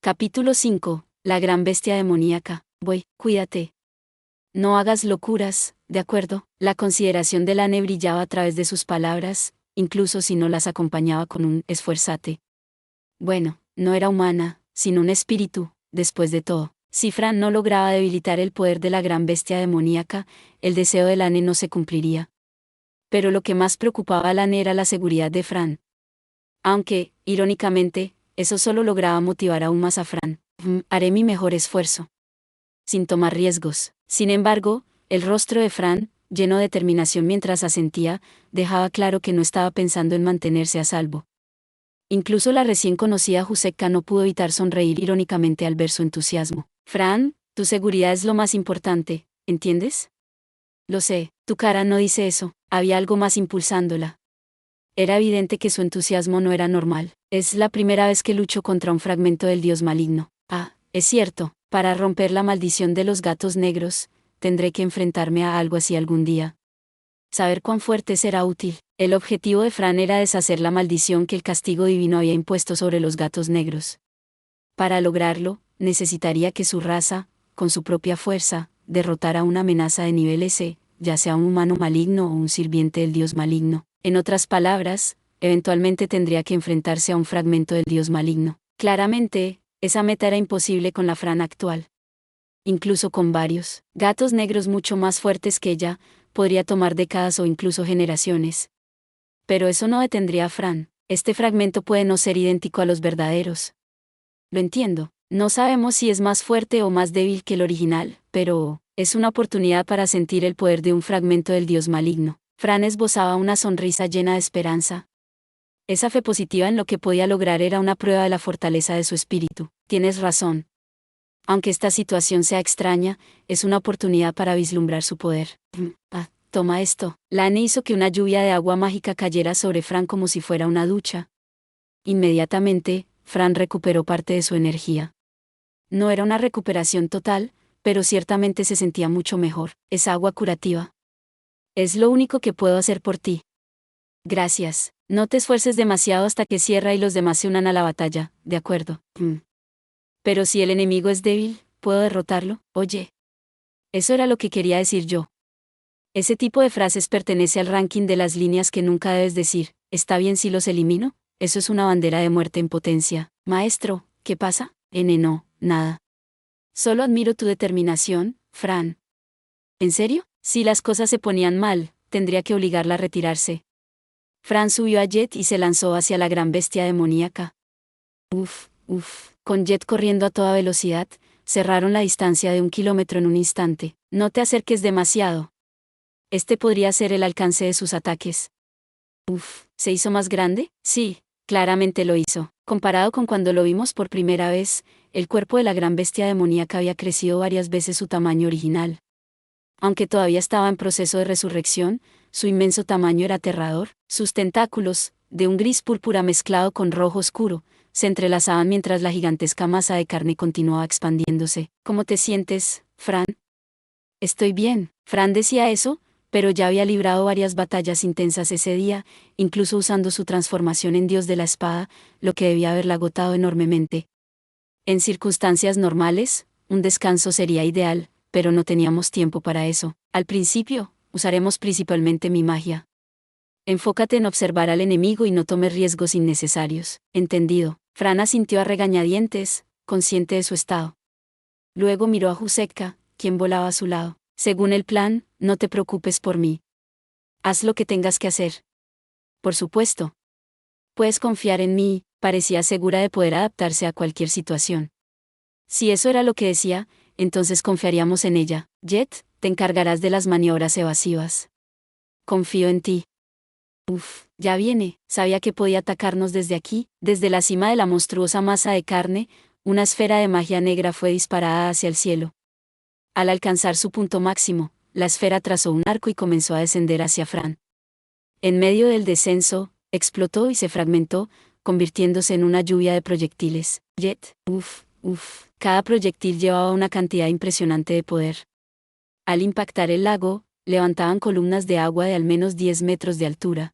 Capítulo 5. La gran bestia demoníaca. Voy, cuídate. No hagas locuras, ¿de acuerdo? La consideración de Lane brillaba a través de sus palabras, incluso si no las acompañaba con un esfuérzate. Bueno, no era humana, sino un espíritu, después de todo. Si Fran no lograba debilitar el poder de la gran bestia demoníaca, el deseo de Lane no se cumpliría. Pero lo que más preocupaba a Lane era la seguridad de Fran. Aunque, irónicamente, eso solo lograba motivar aún más a Fran. Haré mi mejor esfuerzo. Sin tomar riesgos. Sin embargo, el rostro de Fran, lleno de determinación mientras asentía, dejaba claro que no estaba pensando en mantenerse a salvo. Incluso la recién conocida Juseca no pudo evitar sonreír irónicamente al ver su entusiasmo. Fran, tu seguridad es lo más importante, ¿entiendes? Lo sé, tu cara no dice eso, había algo más impulsándola. Era evidente que su entusiasmo no era normal. Es la primera vez que lucho contra un fragmento del dios maligno. Es cierto, para romper la maldición de los gatos negros, tendré que enfrentarme a algo así algún día. Saber cuán fuerte será útil. El objetivo de Fran era deshacer la maldición que el castigo divino había impuesto sobre los gatos negros. Para lograrlo, necesitaría que su raza, con su propia fuerza, derrotara una amenaza de nivel S, ya sea un humano maligno o un sirviente del dios maligno. En otras palabras, eventualmente tendría que enfrentarse a un fragmento del dios maligno. Claramente, esa meta era imposible con la Fran actual. Incluso con varios gatos negros mucho más fuertes que ella, podría tomar décadas o incluso generaciones. Pero eso no detendría a Fran. Este fragmento puede no ser idéntico a los verdaderos. Lo entiendo. No sabemos si es más fuerte o más débil que el original, pero es una oportunidad para sentir el poder de un fragmento del dios maligno. Fran esbozaba una sonrisa llena de esperanza. Esa fe positiva en lo que podía lograr era una prueba de la fortaleza de su espíritu. Tienes razón. Aunque esta situación sea extraña, es una oportunidad para vislumbrar su poder. Toma esto. Lane hizo que una lluvia de agua mágica cayera sobre Fran como si fuera una ducha. Inmediatamente, Fran recuperó parte de su energía. No era una recuperación total, pero ciertamente se sentía mucho mejor. Es agua curativa. Es lo único que puedo hacer por ti. Gracias. No te esfuerces demasiado hasta que Sierra y los demás se unan a la batalla, ¿de acuerdo? Pero si el enemigo es débil, ¿puedo derrotarlo? Oye. Eso era lo que quería decir yo. Ese tipo de frases pertenece al ranking de las líneas que nunca debes decir. ¿Está bien si los elimino? Eso es una bandera de muerte en potencia. Maestro, ¿qué pasa? No, nada. Solo admiro tu determinación, Fran. ¿En serio? Si las cosas se ponían mal, tendría que obligarla a retirarse. Fran subió a Jet y se lanzó hacia la gran bestia demoníaca. Con Jet corriendo a toda velocidad, cerraron la distancia de 1 kilómetro en un instante. No te acerques demasiado. Este podría ser el alcance de sus ataques. ¿Se hizo más grande? Sí, claramente lo hizo. Comparado con cuando lo vimos por primera vez, el cuerpo de la gran bestia demoníaca había crecido varias veces su tamaño original. Aunque todavía estaba en proceso de resurrección, su inmenso tamaño era aterrador. Sus tentáculos, de un gris púrpura mezclado con rojo oscuro, se entrelazaban mientras la gigantesca masa de carne continuaba expandiéndose. ¿Cómo te sientes, Fran? Estoy bien. Fran decía eso, pero ya había librado varias batallas intensas ese día, incluso usando su transformación en dios de la espada, lo que debía haberla agotado enormemente. En circunstancias normales, un descanso sería ideal, pero no teníamos tiempo para eso. Al principio, usaremos principalmente mi magia. Enfócate en observar al enemigo y no tomes riesgos innecesarios. Entendido. Fran asintió a regañadientes, consciente de su estado. Luego miró a Juseca, quien volaba a su lado. Según el plan, no te preocupes por mí. Haz lo que tengas que hacer. Por supuesto. Puedes confiar en mí, parecía segura de poder adaptarse a cualquier situación. Si eso era lo que decía, entonces confiaríamos en ella. Jet, te encargarás de las maniobras evasivas. Confío en ti. Ya viene. Sabía que podía atacarnos desde aquí. Desde la cima de la monstruosa masa de carne, una esfera de magia negra fue disparada hacia el cielo. Al alcanzar su punto máximo, la esfera trazó un arco y comenzó a descender hacia Fran. En medio del descenso, explotó y se fragmentó, convirtiéndose en una lluvia de proyectiles. Jet, cada proyectil llevaba una cantidad impresionante de poder. Al impactar el lago, levantaban columnas de agua de al menos 10 metros de altura.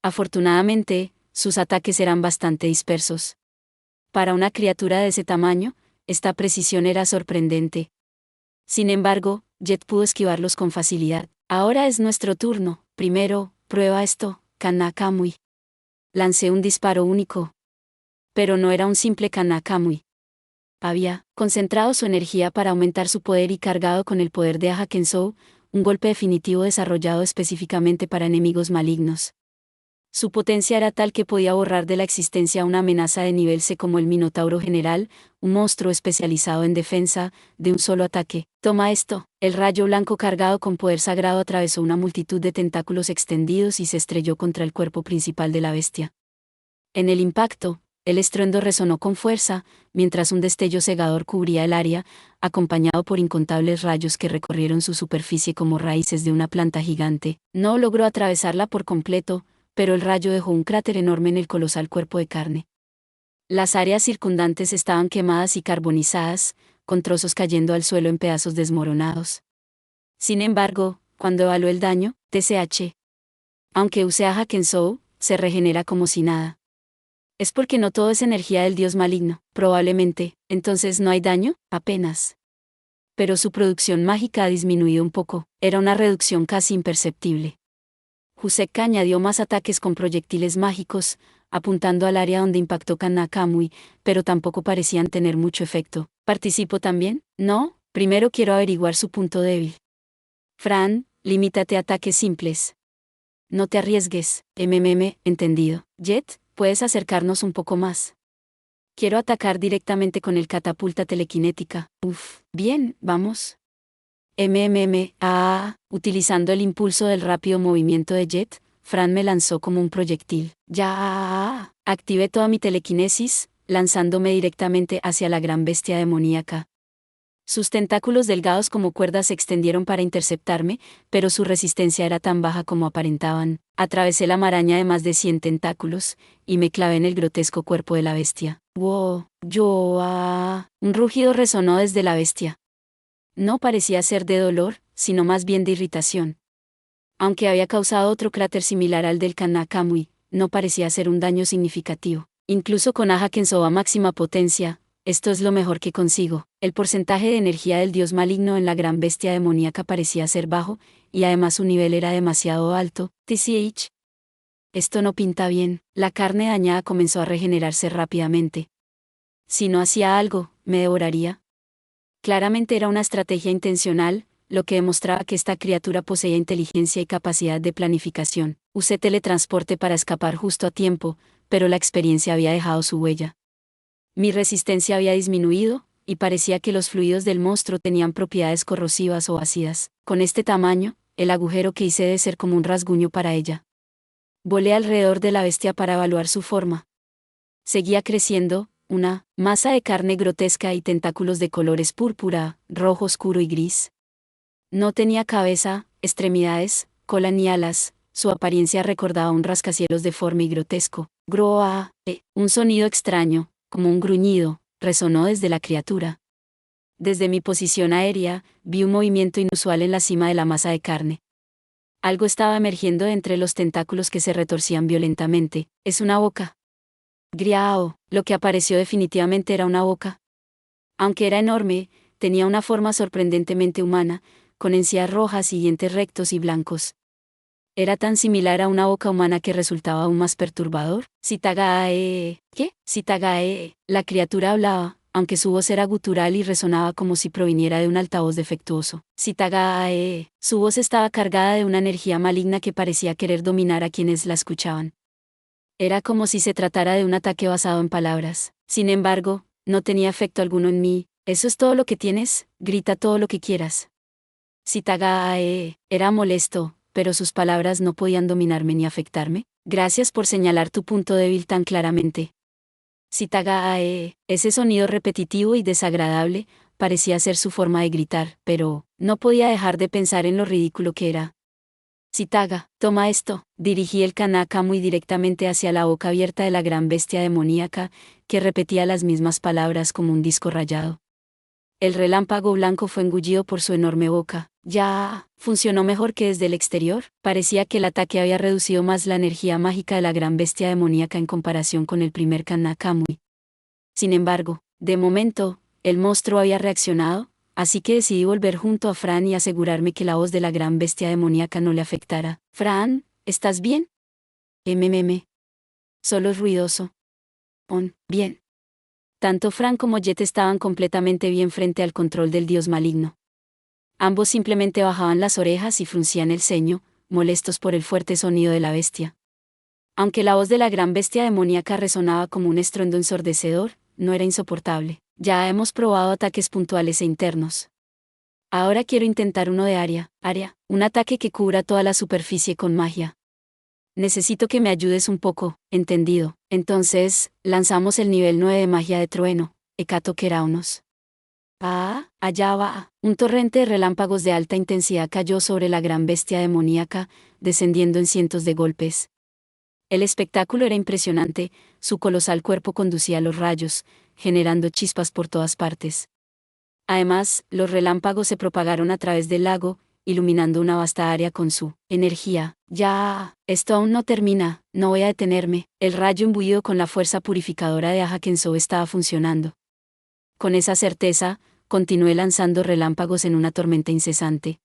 Afortunadamente, sus ataques eran bastante dispersos. Para una criatura de ese tamaño, esta precisión era sorprendente. Sin embargo, Jet pudo esquivarlos con facilidad. Ahora es nuestro turno. Primero, prueba esto, Kanakamui. Lancé un disparo único. Pero no era un simple Kanakamui. Había concentrado su energía para aumentar su poder y cargado con el poder de Aha Kensou, un golpe definitivo desarrollado específicamente para enemigos malignos. Su potencia era tal que podía borrar de la existencia una amenaza de nivel C como el Minotauro General, un monstruo especializado en defensa, de un solo ataque. Toma esto. El rayo blanco cargado con poder sagrado atravesó una multitud de tentáculos extendidos y se estrelló contra el cuerpo principal de la bestia. En el impacto, el estruendo resonó con fuerza, mientras un destello cegador cubría el área, acompañado por incontables rayos que recorrieron su superficie como raíces de una planta gigante. No logró atravesarla por completo, pero el rayo dejó un cráter enorme en el colosal cuerpo de carne. Las áreas circundantes estaban quemadas y carbonizadas, con trozos cayendo al suelo en pedazos desmoronados. Sin embargo, cuando evaluó el daño, TCH, aunque use Aha Kensou, se regenera como si nada. Es porque no todo es energía del dios maligno, probablemente, entonces no hay daño, apenas. Pero su producción mágica ha disminuido un poco, era una reducción casi imperceptible. Juseka añadió más ataques con proyectiles mágicos, apuntando al área donde impactó Kanakamui, pero tampoco parecían tener mucho efecto. ¿Participo también? No, primero quiero averiguar su punto débil. Fran, limítate a ataques simples. No te arriesgues, entendido. Jet, puedes acercarnos un poco más. Quiero atacar directamente con el catapulta telequinética. Bien, vamos. Utilizando el impulso del rápido movimiento de Jet, Fran me lanzó como un proyectil. Activé toda mi telequinesis, lanzándome directamente hacia la gran bestia demoníaca. Sus tentáculos delgados como cuerdas se extendieron para interceptarme, pero su resistencia era tan baja como aparentaban. Atravesé la maraña de más de 100 tentáculos, y me clavé en el grotesco cuerpo de la bestia. ¡Wow! Un rugido resonó desde la bestia. No parecía ser de dolor, sino más bien de irritación. Aunque había causado otro cráter similar al del Kanakamui, no parecía ser un daño significativo. Incluso con Aha Kensou a máxima potencia, esto es lo mejor que consigo. El porcentaje de energía del dios maligno en la gran bestia demoníaca parecía ser bajo, y además su nivel era demasiado alto. TCH. Esto no pinta bien. La carne dañada comenzó a regenerarse rápidamente. Si no hacía algo, me devoraría. Claramente era una estrategia intencional, lo que demostraba que esta criatura poseía inteligencia y capacidad de planificación. Usé teletransporte para escapar justo a tiempo, pero la experiencia había dejado su huella. Mi resistencia había disminuido, y parecía que los fluidos del monstruo tenían propiedades corrosivas o ácidas. Con este tamaño, el agujero que hice debe ser como un rasguño para ella. Volé alrededor de la bestia para evaluar su forma. Seguía creciendo, una masa de carne grotesca y tentáculos de colores púrpura, rojo oscuro y gris. No tenía cabeza, extremidades, cola ni alas, su apariencia recordaba un rascacielos deforme y grotesco. Un sonido extraño, como un gruñido, resonó desde la criatura. Desde mi posición aérea, vi un movimiento inusual en la cima de la masa de carne. Algo estaba emergiendo de entre los tentáculos que se retorcían violentamente. Es una boca. Griao, lo que apareció definitivamente era una boca. Aunque era enorme, tenía una forma sorprendentemente humana, con encías rojas y dientes rectos y blancos. Era tan similar a una boca humana que resultaba aún más perturbador. Sitagae. ¿Qué? Sitagae. La criatura hablaba, aunque su voz era gutural y resonaba como si proviniera de un altavoz defectuoso. Sitagae. Su voz estaba cargada de una energía maligna que parecía querer dominar a quienes la escuchaban. Era como si se tratara de un ataque basado en palabras. Sin embargo, no tenía efecto alguno en mí. ¿Eso es todo lo que tienes? Grita todo lo que quieras. Sitagae. Era molesto, pero sus palabras no podían dominarme ni afectarme. Gracias por señalar tu punto débil tan claramente. Sitagae. Ese sonido repetitivo y desagradable parecía ser su forma de gritar, pero no podía dejar de pensar en lo ridículo que era. Sitaga, toma esto. Dirigí el Kanakamui directamente hacia la boca abierta de la gran bestia demoníaca, que repetía las mismas palabras como un disco rayado. El relámpago blanco fue engullido por su enorme boca. Funcionó mejor que desde el exterior. Parecía que el ataque había reducido más la energía mágica de la gran bestia demoníaca en comparación con el primer Kanakamui. Sin embargo, de momento, el monstruo había reaccionado, así que decidí volver junto a Fran y asegurarme que la voz de la gran bestia demoníaca no le afectara. Fran, ¿estás bien? MMM. Solo es ruidoso. Bien. Tanto Fran como Jet estaban completamente bien frente al control del dios maligno. Ambos simplemente bajaban las orejas y fruncían el ceño, molestos por el fuerte sonido de la bestia. Aunque la voz de la gran bestia demoníaca resonaba como un estruendo ensordecedor, no era insoportable. Ya hemos probado ataques puntuales e internos. Ahora quiero intentar uno de área, un ataque que cubra toda la superficie con magia. Necesito que me ayudes un poco, entendido. Entonces, lanzamos el nivel 9 de magia de trueno, Hecatokeraunos. Allá va. Un torrente de relámpagos de alta intensidad cayó sobre la gran bestia demoníaca, descendiendo en cientos de golpes. El espectáculo era impresionante, su colosal cuerpo conducía los rayos, generando chispas por todas partes. Además, los relámpagos se propagaron a través del lago, iluminando una vasta área con su energía. Ya, esto aún no termina, no voy a detenerme. El rayo imbuido con la fuerza purificadora de Aja Kenso estaba funcionando. Con esa certeza, continué lanzando relámpagos en una tormenta incesante.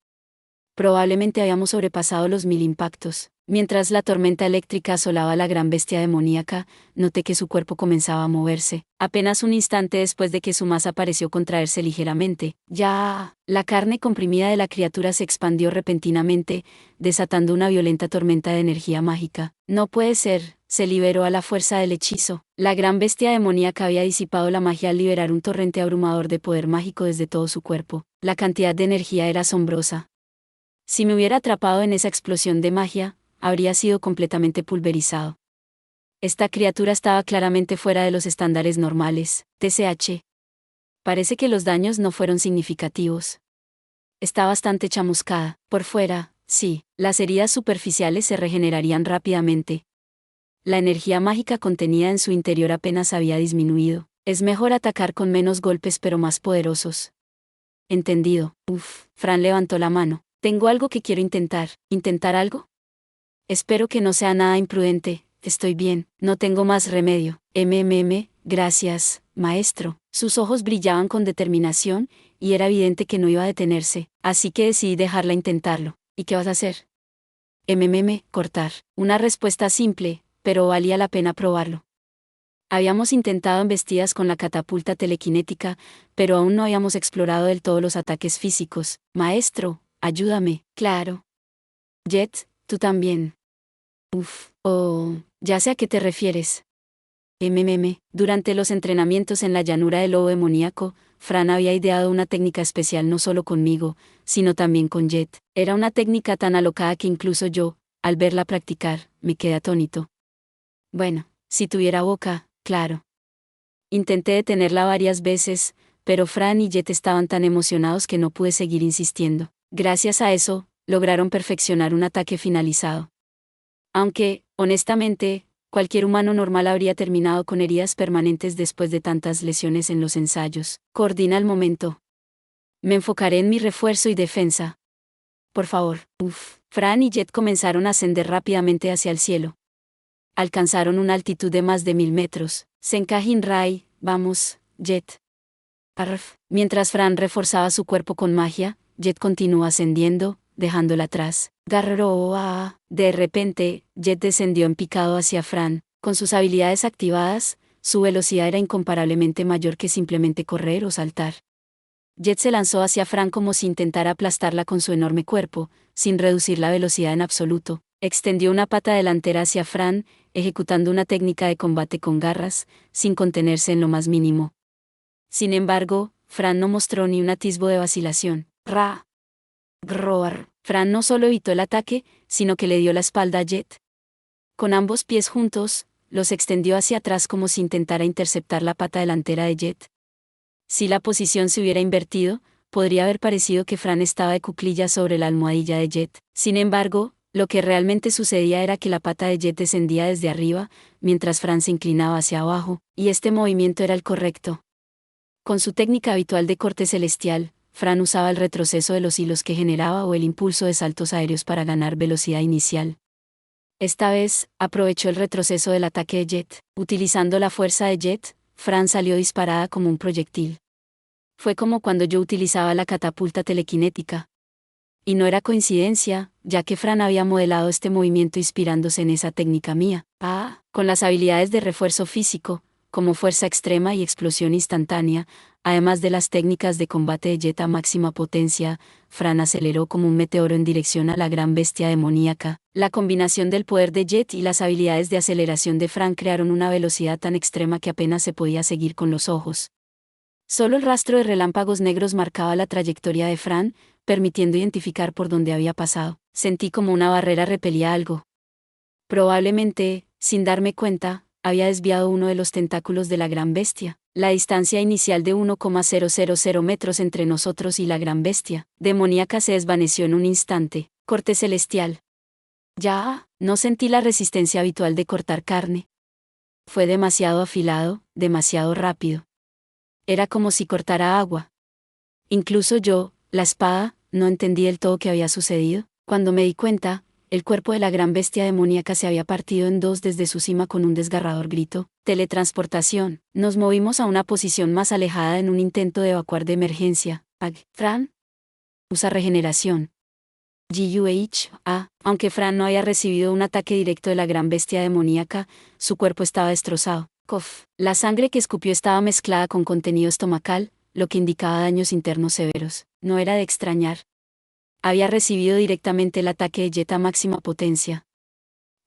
Probablemente habíamos sobrepasado los 1000 impactos. Mientras la tormenta eléctrica asolaba a la gran bestia demoníaca, noté que su cuerpo comenzaba a moverse. Apenas un instante después de que su masa pareció contraerse ligeramente, ya, la carne comprimida de la criatura se expandió repentinamente, desatando una violenta tormenta de energía mágica. No puede ser, se liberó a la fuerza del hechizo. La gran bestia demoníaca había disipado la magia al liberar un torrente abrumador de poder mágico desde todo su cuerpo. La cantidad de energía era asombrosa. Si me hubiera atrapado en esa explosión de magia, habría sido completamente pulverizado. Esta criatura estaba claramente fuera de los estándares normales. TCH. Parece que los daños no fueron significativos. Está bastante chamuscada. Por fuera, sí, las heridas superficiales se regenerarían rápidamente. La energía mágica contenida en su interior apenas había disminuido. Es mejor atacar con menos golpes pero más poderosos. Entendido. Fran levantó la mano. Tengo algo que quiero intentar. ¿Intentar algo? Espero que no sea nada imprudente. Estoy bien, no tengo más remedio. Gracias, maestro. Sus ojos brillaban con determinación, y era evidente que no iba a detenerse, así que decidí dejarla intentarlo. ¿Y qué vas a hacer? Cortar. Una respuesta simple, pero valía la pena probarlo. Habíamos intentado embestidas con la catapulta telequinética, pero aún no habíamos explorado del todo los ataques físicos. Maestro, ayúdame. Claro. Jet, tú también. Ya sé a qué te refieres. Durante los entrenamientos en la llanura del lobo demoníaco, Fran había ideado una técnica especial no solo conmigo, sino también con Jet. Era una técnica tan alocada que incluso yo, al verla practicar, me quedé atónito. Bueno, si tuviera boca, claro. Intenté detenerla varias veces, pero Fran y Jet estaban tan emocionados que no pude seguir insistiendo. Gracias a eso, lograron perfeccionar un ataque finalizado. Aunque, honestamente, cualquier humano normal habría terminado con heridas permanentes después de tantas lesiones en los ensayos. Coordina el momento. Me enfocaré en mi refuerzo y defensa. Por favor. Fran y Jet comenzaron a ascender rápidamente hacia el cielo. Alcanzaron una altitud de más de 1000 metros. Senkajin Rai, vamos, Jet. Mientras Fran reforzaba su cuerpo con magia, Jet continuó ascendiendo, dejándola atrás. De repente, Jet descendió en picado hacia Fran. Con sus habilidades activadas, su velocidad era incomparablemente mayor que simplemente correr o saltar. Jet se lanzó hacia Fran como si intentara aplastarla con su enorme cuerpo, sin reducir la velocidad en absoluto. Extendió una pata delantera hacia Fran, ejecutando una técnica de combate con garras, sin contenerse en lo más mínimo. Sin embargo, Fran no mostró ni un atisbo de vacilación. Fran no solo evitó el ataque, sino que le dio la espalda a Jet. Con ambos pies juntos, los extendió hacia atrás como si intentara interceptar la pata delantera de Jet. Si la posición se hubiera invertido, podría haber parecido que Fran estaba de cuclillas sobre la almohadilla de Jet. Sin embargo, lo que realmente sucedía era que la pata de Jet descendía desde arriba, mientras Fran se inclinaba hacia abajo, y este movimiento era el correcto. Con su técnica habitual de corte celestial, Fran usaba el retroceso de los hilos que generaba o el impulso de saltos aéreos para ganar velocidad inicial. Esta vez, aprovechó el retroceso del ataque de Jet. Utilizando la fuerza de Jet, Fran salió disparada como un proyectil. Fue como cuando yo utilizaba la catapulta telequinética. Y no era coincidencia, ya que Fran había modelado este movimiento inspirándose en esa técnica mía. Con las habilidades de refuerzo físico, como fuerza extrema y explosión instantánea, además de las técnicas de combate de Jet a máxima potencia, Fran aceleró como un meteoro en dirección a la gran bestia demoníaca. La combinación del poder de Jet y las habilidades de aceleración de Fran crearon una velocidad tan extrema que apenas se podía seguir con los ojos. Solo el rastro de relámpagos negros marcaba la trayectoria de Fran, permitiendo identificar por dónde había pasado. Sentí como una barrera repelía algo. Probablemente, sin darme cuenta, había desviado uno de los tentáculos de la gran bestia. La distancia inicial de 1,000 metros entre nosotros y la gran bestia demoníaca se desvaneció en un instante. Corte celestial. Ya, no sentí la resistencia habitual de cortar carne. Fue demasiado afilado, demasiado rápido. Era como si cortara agua. Incluso yo, la espada, no entendí del todo qué había sucedido. Cuando me di cuenta, el cuerpo de la gran bestia demoníaca se había partido en dos desde su cima con un desgarrador grito. Teletransportación. Nos movimos a una posición más alejada en un intento de evacuar de emergencia. Fran. Usa regeneración. Aunque Fran no había recibido un ataque directo de la gran bestia demoníaca, su cuerpo estaba destrozado. La sangre que escupió estaba mezclada con contenido estomacal, lo que indicaba daños internos severos. No era de extrañar. Había recibido directamente el ataque de Jet a máxima potencia.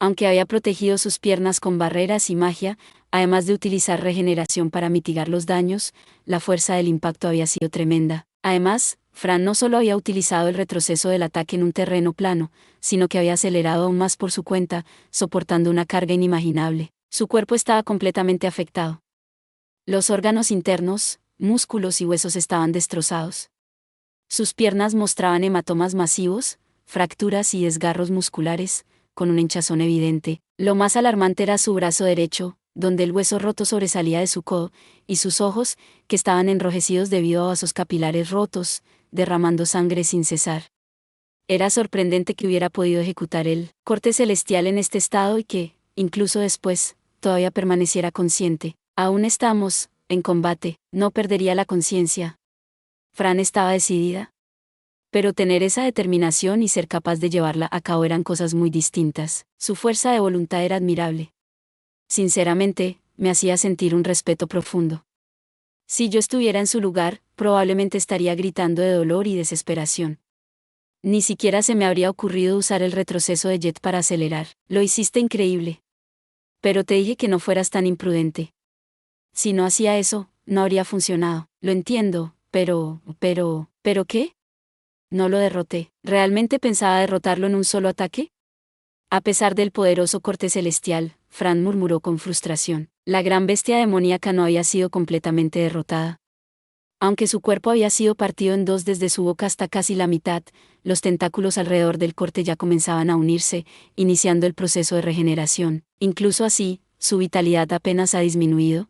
Aunque había protegido sus piernas con barreras y magia, además de utilizar regeneración para mitigar los daños, la fuerza del impacto había sido tremenda. Además, Fran no solo había utilizado el retroceso del ataque en un terreno plano, sino que había acelerado aún más por su cuenta, soportando una carga inimaginable. Su cuerpo estaba completamente afectado. Los órganos internos, músculos y huesos estaban destrozados. Sus piernas mostraban hematomas masivos, fracturas y desgarros musculares, con un hinchazón evidente. Lo más alarmante era su brazo derecho, donde el hueso roto sobresalía de su codo, y sus ojos, que estaban enrojecidos debido a vasos capilares rotos, derramando sangre sin cesar. Era sorprendente que hubiera podido ejecutar el corte celestial en este estado y que, incluso después, todavía permaneciera consciente. Aún estamos, en combate, no perdería la conciencia. Fran estaba decidida. Pero tener esa determinación y ser capaz de llevarla a cabo eran cosas muy distintas. Su fuerza de voluntad era admirable. Sinceramente, me hacía sentir un respeto profundo. Si yo estuviera en su lugar, probablemente estaría gritando de dolor y desesperación. Ni siquiera se me habría ocurrido usar el retroceso de Jet para acelerar. Lo hiciste increíble. Pero te dije que no fueras tan imprudente. Si no hacía eso, no habría funcionado. Lo entiendo, ¿pero qué? No lo derroté. ¿Realmente pensaba derrotarlo en un solo ataque? A pesar del poderoso corte celestial, Fran murmuró con frustración. La gran bestia demoníaca no había sido completamente derrotada. Aunque su cuerpo había sido partido en dos desde su boca hasta casi la mitad, los tentáculos alrededor del corte ya comenzaban a unirse, iniciando el proceso de regeneración. Incluso así, su vitalidad apenas ha disminuido.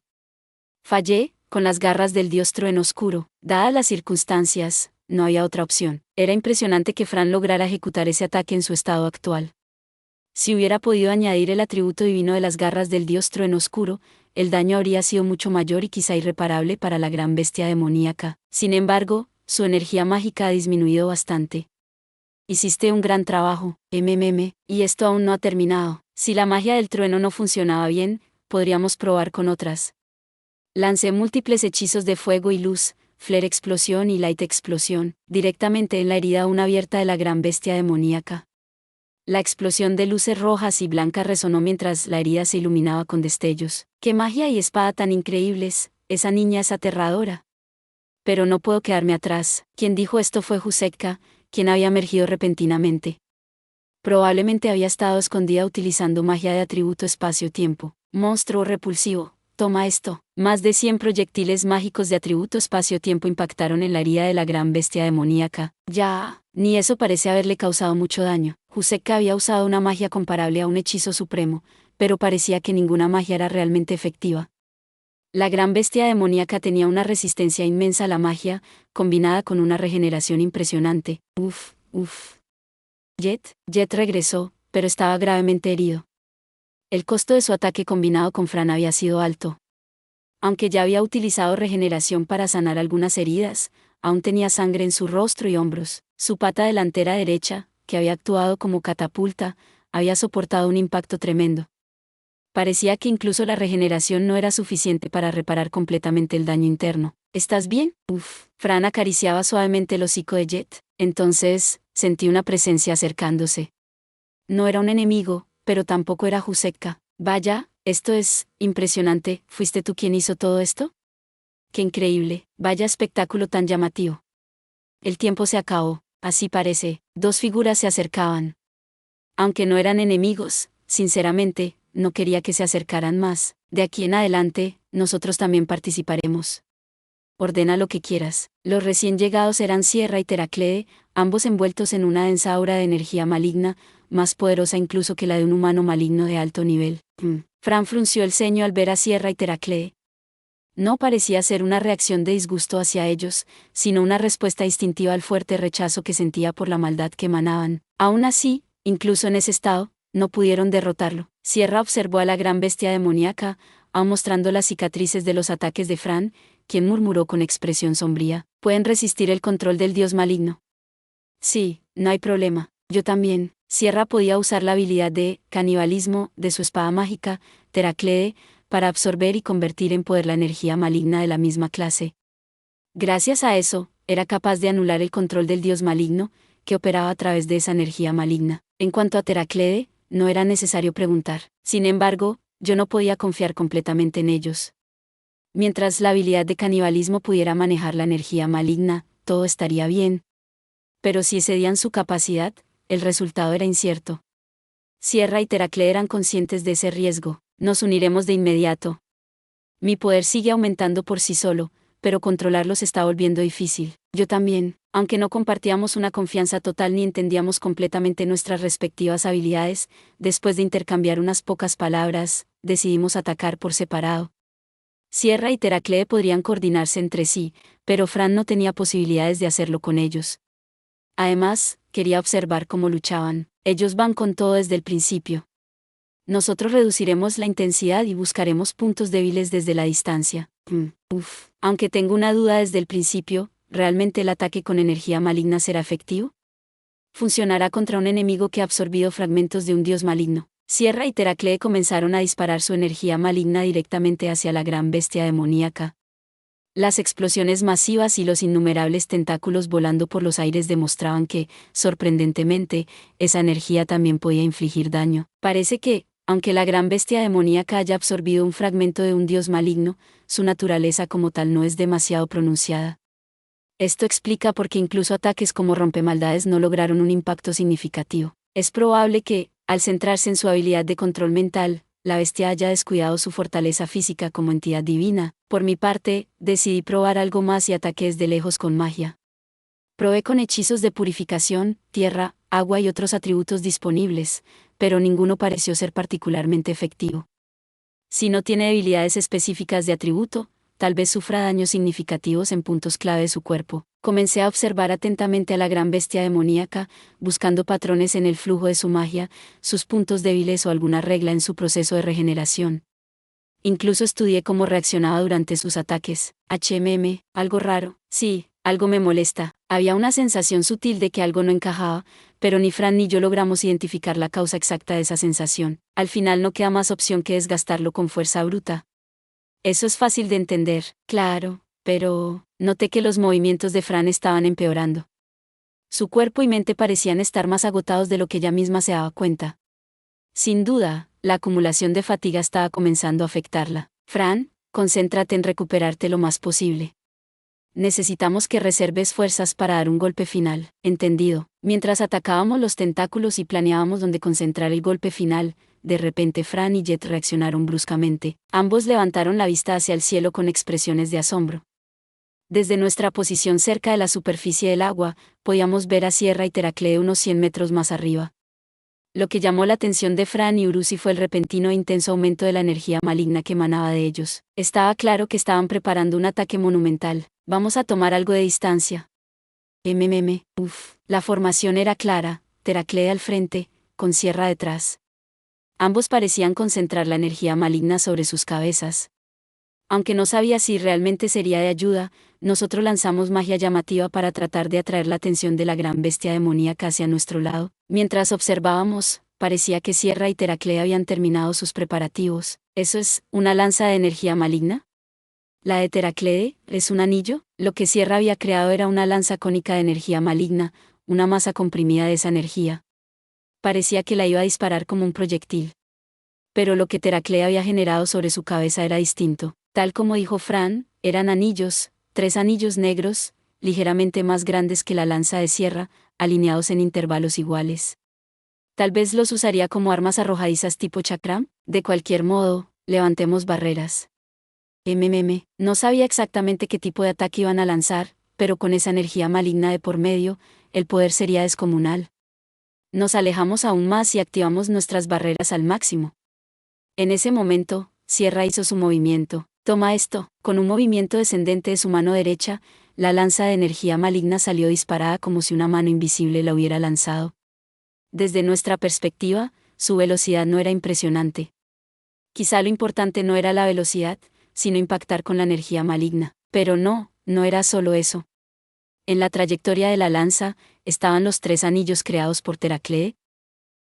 Fallé, con las garras del dios trueno oscuro. Dadas las circunstancias, no había otra opción. Era impresionante que Fran lograra ejecutar ese ataque en su estado actual. Si hubiera podido añadir el atributo divino de las garras del dios trueno oscuro, el daño habría sido mucho mayor y quizá irreparable para la gran bestia demoníaca. Sin embargo, su energía mágica ha disminuido bastante. Hiciste un gran trabajo, y esto aún no ha terminado. Si la magia del trueno no funcionaba bien, podríamos probar con otras. Lancé múltiples hechizos de fuego y luz, flare explosión y light explosión, directamente en la herida aún abierta de la gran bestia demoníaca. La explosión de luces rojas y blancas resonó mientras la herida se iluminaba con destellos. ¡Qué magia y espada tan increíbles! Esa niña es aterradora. Pero no puedo quedarme atrás. Quien dijo esto fue Husekka, quien había emergido repentinamente. Probablemente había estado escondida utilizando magia de atributo espacio-tiempo. Monstruo repulsivo. Toma esto. Más de 100 proyectiles mágicos de atributo espacio-tiempo impactaron en la herida de la gran bestia demoníaca. Ya, ni eso parece haberle causado mucho daño. Husekka había usado una magia comparable a un hechizo supremo, pero parecía que ninguna magia era realmente efectiva. La gran bestia demoníaca tenía una resistencia inmensa a la magia, combinada con una regeneración impresionante. Uf. Jet regresó, pero estaba gravemente herido. El costo de su ataque combinado con Fran había sido alto. Aunque ya había utilizado regeneración para sanar algunas heridas, aún tenía sangre en su rostro y hombros. Su pata delantera derecha, que había actuado como catapulta, había soportado un impacto tremendo. Parecía que incluso la regeneración no era suficiente para reparar completamente el daño interno. ¿Estás bien? Uf. Fran acariciaba suavemente el hocico de Jet. Entonces, sentí una presencia acercándose. No era un enemigo, pero tampoco era Jusetka. Vaya, esto es impresionante. ¿Fuiste tú quien hizo todo esto? ¡Qué increíble! Vaya espectáculo tan llamativo. El tiempo se acabó, así parece. Dos figuras se acercaban. Aunque no eran enemigos, sinceramente, no quería que se acercaran más. De aquí en adelante, nosotros también participaremos. Ordena lo que quieras. Los recién llegados eran Sierra y Teraclede, ambos envueltos en una densa aura de energía maligna, más poderosa incluso que la de un humano maligno de alto nivel. Fran frunció el ceño al ver a Sierra y Teraclede. No parecía ser una reacción de disgusto hacia ellos, sino una respuesta instintiva al fuerte rechazo que sentía por la maldad que emanaban. Aún así, incluso en ese estado, no pudieron derrotarlo. Sierra observó a la gran bestia demoníaca, aún mostrando las cicatrices de los ataques de Fran, quien murmuró con expresión sombría: «¿Pueden resistir el control del dios maligno?» «Sí, no hay problema, yo también». Sierra podía usar la habilidad de canibalismo de su espada mágica, Teraclede, para absorber y convertir en poder la energía maligna de la misma clase. Gracias a eso, era capaz de anular el control del dios maligno, que operaba a través de esa energía maligna. En cuanto a Teraclede, no era necesario preguntar. Sin embargo, yo no podía confiar completamente en ellos. Mientras la habilidad de canibalismo pudiera manejar la energía maligna, todo estaría bien. Pero si excedían su capacidad, el resultado era incierto. Sierra y Teraclede eran conscientes de ese riesgo. Nos uniremos de inmediato. Mi poder sigue aumentando por sí solo, pero controlarlo se está volviendo difícil. Yo también, aunque no compartíamos una confianza total ni entendíamos completamente nuestras respectivas habilidades, después de intercambiar unas pocas palabras, decidimos atacar por separado. Sierra y Teraclede podrían coordinarse entre sí, pero Fran no tenía posibilidades de hacerlo con ellos. Además, quería observar cómo luchaban. Ellos van con todo desde el principio. Nosotros reduciremos la intensidad y buscaremos puntos débiles desde la distancia. Aunque tengo una duda desde el principio, ¿realmente el ataque con energía maligna será efectivo? ¿Funcionará contra un enemigo que ha absorbido fragmentos de un dios maligno? Sierra y Teraclede comenzaron a disparar su energía maligna directamente hacia la gran bestia demoníaca. Las explosiones masivas y los innumerables tentáculos volando por los aires demostraban que, sorprendentemente, esa energía también podía infligir daño. Parece que, aunque la gran bestia demoníaca haya absorbido un fragmento de un dios maligno, su naturaleza como tal no es demasiado pronunciada. Esto explica por qué incluso ataques como rompemaldades no lograron un impacto significativo. Es probable que, al centrarse en su habilidad de control mental, la bestia haya descuidado su fortaleza física como entidad divina. Por mi parte, decidí probar algo más y ataqué desde lejos con magia. Probé con hechizos de purificación, tierra, agua y otros atributos disponibles, pero ninguno pareció ser particularmente efectivo. Si no tiene debilidades específicas de atributo, tal vez sufra daños significativos en puntos clave de su cuerpo. Comencé a observar atentamente a la gran bestia demoníaca, buscando patrones en el flujo de su magia, sus puntos débiles o alguna regla en su proceso de regeneración. Incluso estudié cómo reaccionaba durante sus ataques. Algo raro. Sí, algo me molesta. Había una sensación sutil de que algo no encajaba, pero ni Fran ni yo logramos identificar la causa exacta de esa sensación. Al final no queda más opción que desgastarlo con fuerza bruta. Eso es fácil de entender, claro, pero noté que los movimientos de Fran estaban empeorando. Su cuerpo y mente parecían estar más agotados de lo que ella misma se daba cuenta. Sin duda, la acumulación de fatiga estaba comenzando a afectarla. Fran, concéntrate en recuperarte lo más posible. Necesitamos que reserves fuerzas para dar un golpe final. Entendido. Mientras atacábamos los tentáculos y planeábamos dónde concentrar el golpe final, de repente Fran y Jet reaccionaron bruscamente. Ambos levantaron la vista hacia el cielo con expresiones de asombro. Desde nuestra posición cerca de la superficie del agua, podíamos ver a Sierra y Teraclede unos 100 metros más arriba. Lo que llamó la atención de Fran y Urusi fue el repentino e intenso aumento de la energía maligna que emanaba de ellos. Estaba claro que estaban preparando un ataque monumental. Vamos a tomar algo de distancia. La formación era clara, Teraclede al frente, con Sierra detrás. Ambos parecían concentrar la energía maligna sobre sus cabezas. Aunque no sabía si realmente sería de ayuda, nosotros lanzamos magia llamativa para tratar de atraer la atención de la gran bestia demoníaca hacia nuestro lado. Mientras observábamos, parecía que Sierra y Teraclea habían terminado sus preparativos. ¿Eso es una lanza de energía maligna? La de Teraclea es un anillo. Lo que Sierra había creado era una lanza cónica de energía maligna, una masa comprimida de esa energía. Parecía que la iba a disparar como un proyectil. Pero lo que Teraclea había generado sobre su cabeza era distinto. Tal como dijo Fran, eran anillos, 3 anillos negros, ligeramente más grandes que la lanza de Sierra, alineados en intervalos iguales. Tal vez los usaría como armas arrojadizas tipo chakram. De cualquier modo, levantemos barreras. No sabía exactamente qué tipo de ataque iban a lanzar, pero con esa energía maligna de por medio, el poder sería descomunal. Nos alejamos aún más y activamos nuestras barreras al máximo. En ese momento, Sierra hizo su movimiento. Toma esto. Con un movimiento descendente de su mano derecha, la lanza de energía maligna salió disparada como si una mano invisible la hubiera lanzado. Desde nuestra perspectiva, su velocidad no era impresionante. Quizá lo importante no era la velocidad, sino impactar con la energía maligna. Pero no era solo eso. En la trayectoria de la lanza, estaban los 3 anillos creados por Teraclea.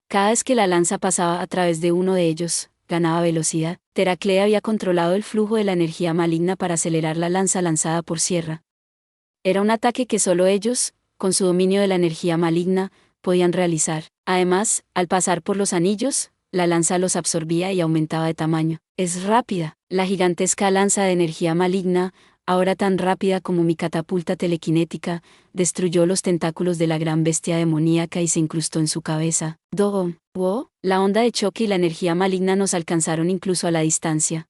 Cada vez que la lanza pasaba a través de uno de ellos, ganaba velocidad. Teraclea había controlado el flujo de la energía maligna para acelerar la lanza lanzada por Sierra. Era un ataque que solo ellos, con su dominio de la energía maligna, podían realizar. Además, al pasar por los anillos, la lanza los absorbía y aumentaba de tamaño. Es rápida. La gigantesca lanza de energía maligna, ahora tan rápida como mi catapulta telequinética, destruyó los tentáculos de la gran bestia demoníaca y se incrustó en su cabeza. La onda de choque y la energía maligna nos alcanzaron incluso a la distancia.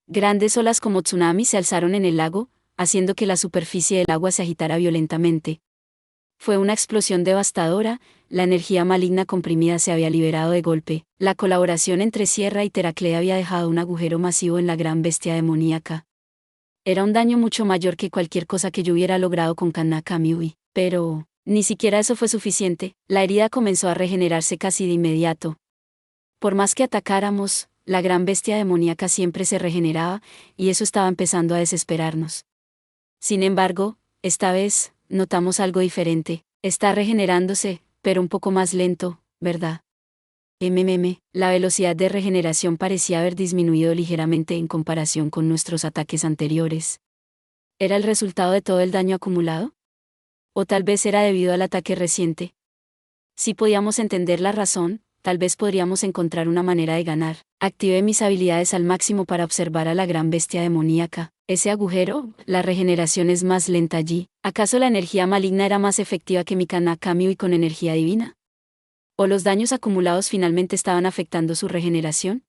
Grandes olas como tsunamis se alzaron en el lago, haciendo que la superficie del agua se agitara violentamente. Fue una explosión devastadora, la energía maligna comprimida se había liberado de golpe. La colaboración entre Sierra y Teraclea había dejado un agujero masivo en la gran bestia demoníaca. Era un daño mucho mayor que cualquier cosa que yo hubiera logrado con Kanna-Kamiui. Pero ni siquiera eso fue suficiente. La herida comenzó a regenerarse casi de inmediato. Por más que atacáramos, la gran bestia demoníaca siempre se regeneraba, y eso estaba empezando a desesperarnos. Sin embargo, esta vez, notamos algo diferente. Está regenerándose, pero un poco más lento, ¿verdad? La velocidad de regeneración parecía haber disminuido ligeramente en comparación con nuestros ataques anteriores. ¿Era el resultado de todo el daño acumulado? ¿O tal vez era debido al ataque reciente? Si podíamos entender la razón, tal vez podríamos encontrar una manera de ganar. Activé mis habilidades al máximo para observar a la gran bestia demoníaca. Ese agujero, la regeneración es más lenta allí. ¿Acaso la energía maligna era más efectiva que mi Kanna-Kamiui con energía divina? ¿O los daños acumulados finalmente estaban afectando su regeneración?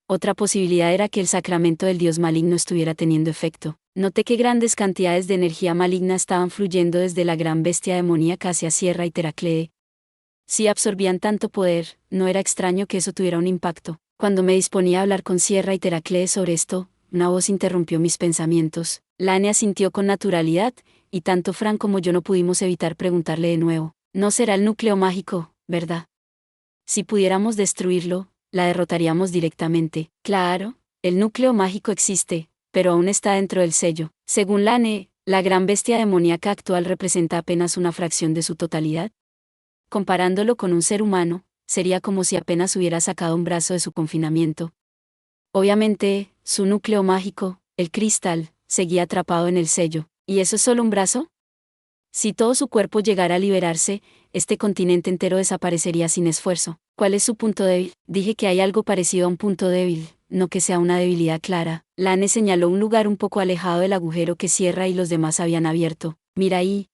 Otra posibilidad era que el sacramento del dios maligno estuviera teniendo efecto. Noté que grandes cantidades de energía maligna estaban fluyendo desde la gran bestia demoníaca hacia Sierra y Teraclea. Si absorbían tanto poder, no era extraño que eso tuviera un impacto. Cuando me disponía a hablar con Sierra y Teraclea sobre esto, una voz interrumpió mis pensamientos. Lane asintió con naturalidad, y tanto Fran como yo no pudimos evitar preguntarle de nuevo. No será el núcleo mágico, ¿verdad? Si pudiéramos destruirlo, la derrotaríamos directamente. Claro, el núcleo mágico existe, pero aún está dentro del sello. Según Lane, la gran bestia demoníaca actual representa apenas una fracción de su totalidad. Comparándolo con un ser humano, sería como si apenas hubiera sacado un brazo de su confinamiento. Obviamente, su núcleo mágico, el cristal, seguía atrapado en el sello. ¿Y eso es solo un brazo? Si todo su cuerpo llegara a liberarse, este continente entero desaparecería sin esfuerzo. ¿Cuál es su punto débil? Dije que hay algo parecido a un punto débil, no que sea una debilidad clara. Lane señaló un lugar un poco alejado del agujero que Sierra y los demás habían abierto. Mira ahí.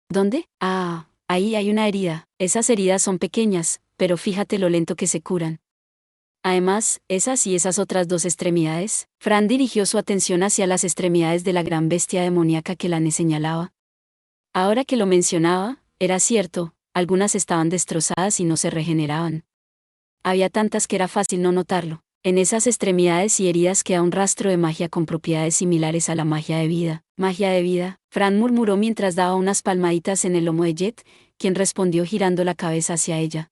¿Dónde? Ah, ahí hay una herida. Esas heridas son pequeñas, pero fíjate lo lento que se curan. Además, esas y esas otras 2 extremidades. Fran dirigió su atención hacia las extremidades de la gran bestia demoníaca que Lane señalaba. Ahora que lo mencionaba, era cierto, algunas estaban destrozadas y no se regeneraban. Había tantas que era fácil no notarlo. En esas extremidades y heridas queda un rastro de magia con propiedades similares a la magia de vida. Magia de vida, Fran murmuró mientras daba unas palmaditas en el lomo de Jet, quien respondió girando la cabeza hacia ella.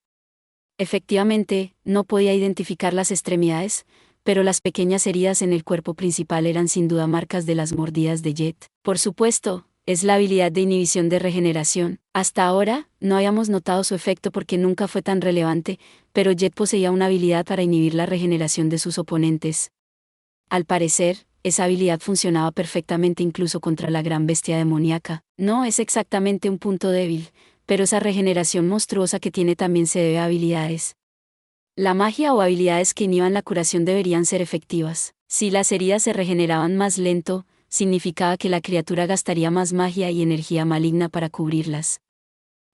Efectivamente, no podía identificar las extremidades, pero las pequeñas heridas en el cuerpo principal eran sin duda marcas de las mordidas de Jet. Por supuesto, es la habilidad de inhibición de regeneración. Hasta ahora, no habíamos notado su efecto porque nunca fue tan relevante, pero Jet poseía una habilidad para inhibir la regeneración de sus oponentes. Al parecer, esa habilidad funcionaba perfectamente incluso contra la gran bestia demoníaca. No es exactamente un punto débil, pero esa regeneración monstruosa que tiene también se debe a habilidades. La magia o habilidades que inhiban la curación deberían ser efectivas. Si las heridas se regeneraban más lento, significaba que la criatura gastaría más magia y energía maligna para cubrirlas.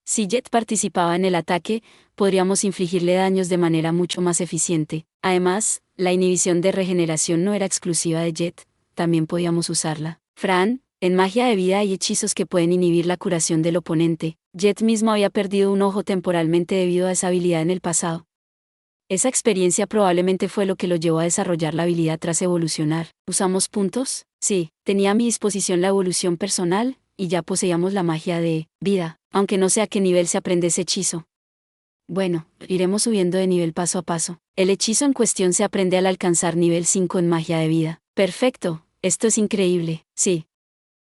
Si Jet participaba en el ataque, podríamos infligirle daños de manera mucho más eficiente. Además, la inhibición de regeneración no era exclusiva de Jet, también podíamos usarla. Fran, en magia de vida hay hechizos que pueden inhibir la curación del oponente. Jet mismo había perdido un ojo temporalmente debido a esa habilidad en el pasado. Esa experiencia probablemente fue lo que lo llevó a desarrollar la habilidad tras evolucionar. ¿Usamos puntos? Sí, tenía a mi disposición la evolución personal, y ya poseíamos la magia de vida, aunque no sé a qué nivel se aprende ese hechizo. Bueno, iremos subiendo de nivel paso a paso. El hechizo en cuestión se aprende al alcanzar nivel 5 en magia de vida. Perfecto, esto es increíble, sí.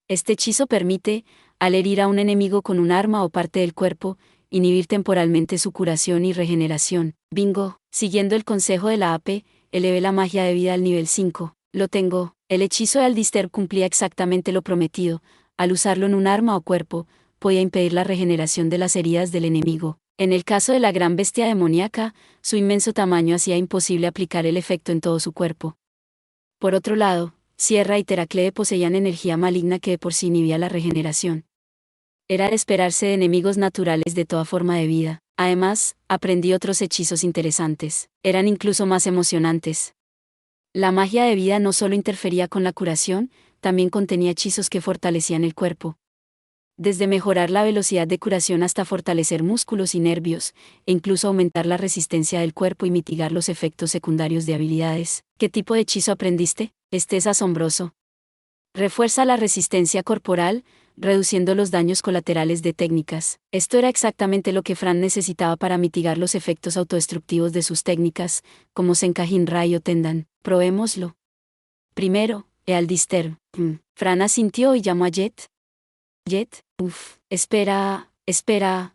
Este hechizo permite, al herir a un enemigo con un arma o parte del cuerpo, inhibir temporalmente su curación y regeneración. Bingo, siguiendo el consejo de la AP, elevé la magia de vida al nivel 5. Lo tengo. El hechizo de Aldister cumplía exactamente lo prometido. Al usarlo en un arma o cuerpo, podía impedir la regeneración de las heridas del enemigo. En el caso de la gran bestia demoníaca, su inmenso tamaño hacía imposible aplicar el efecto en todo su cuerpo. Por otro lado, Sierra y Teraclea poseían energía maligna que de por sí inhibía la regeneración. Era de esperarse de enemigos naturales de toda forma de vida. Además, aprendí otros hechizos interesantes. Eran incluso más emocionantes. La magia de vida no solo interfería con la curación, también contenía hechizos que fortalecían el cuerpo. Desde mejorar la velocidad de curación hasta fortalecer músculos y nervios, e incluso aumentar la resistencia del cuerpo y mitigar los efectos secundarios de habilidades. ¿Qué tipo de hechizo aprendiste? Este es asombroso. Refuerza la resistencia corporal, reduciendo los daños colaterales de técnicas. Esto era exactamente lo que Fran necesitaba para mitigar los efectos autodestructivos de sus técnicas, como Senkajin Rai o Tendan. Probémoslo. Primero, Ealdister. Fran asintió y llamó a Jet. Jet, espera,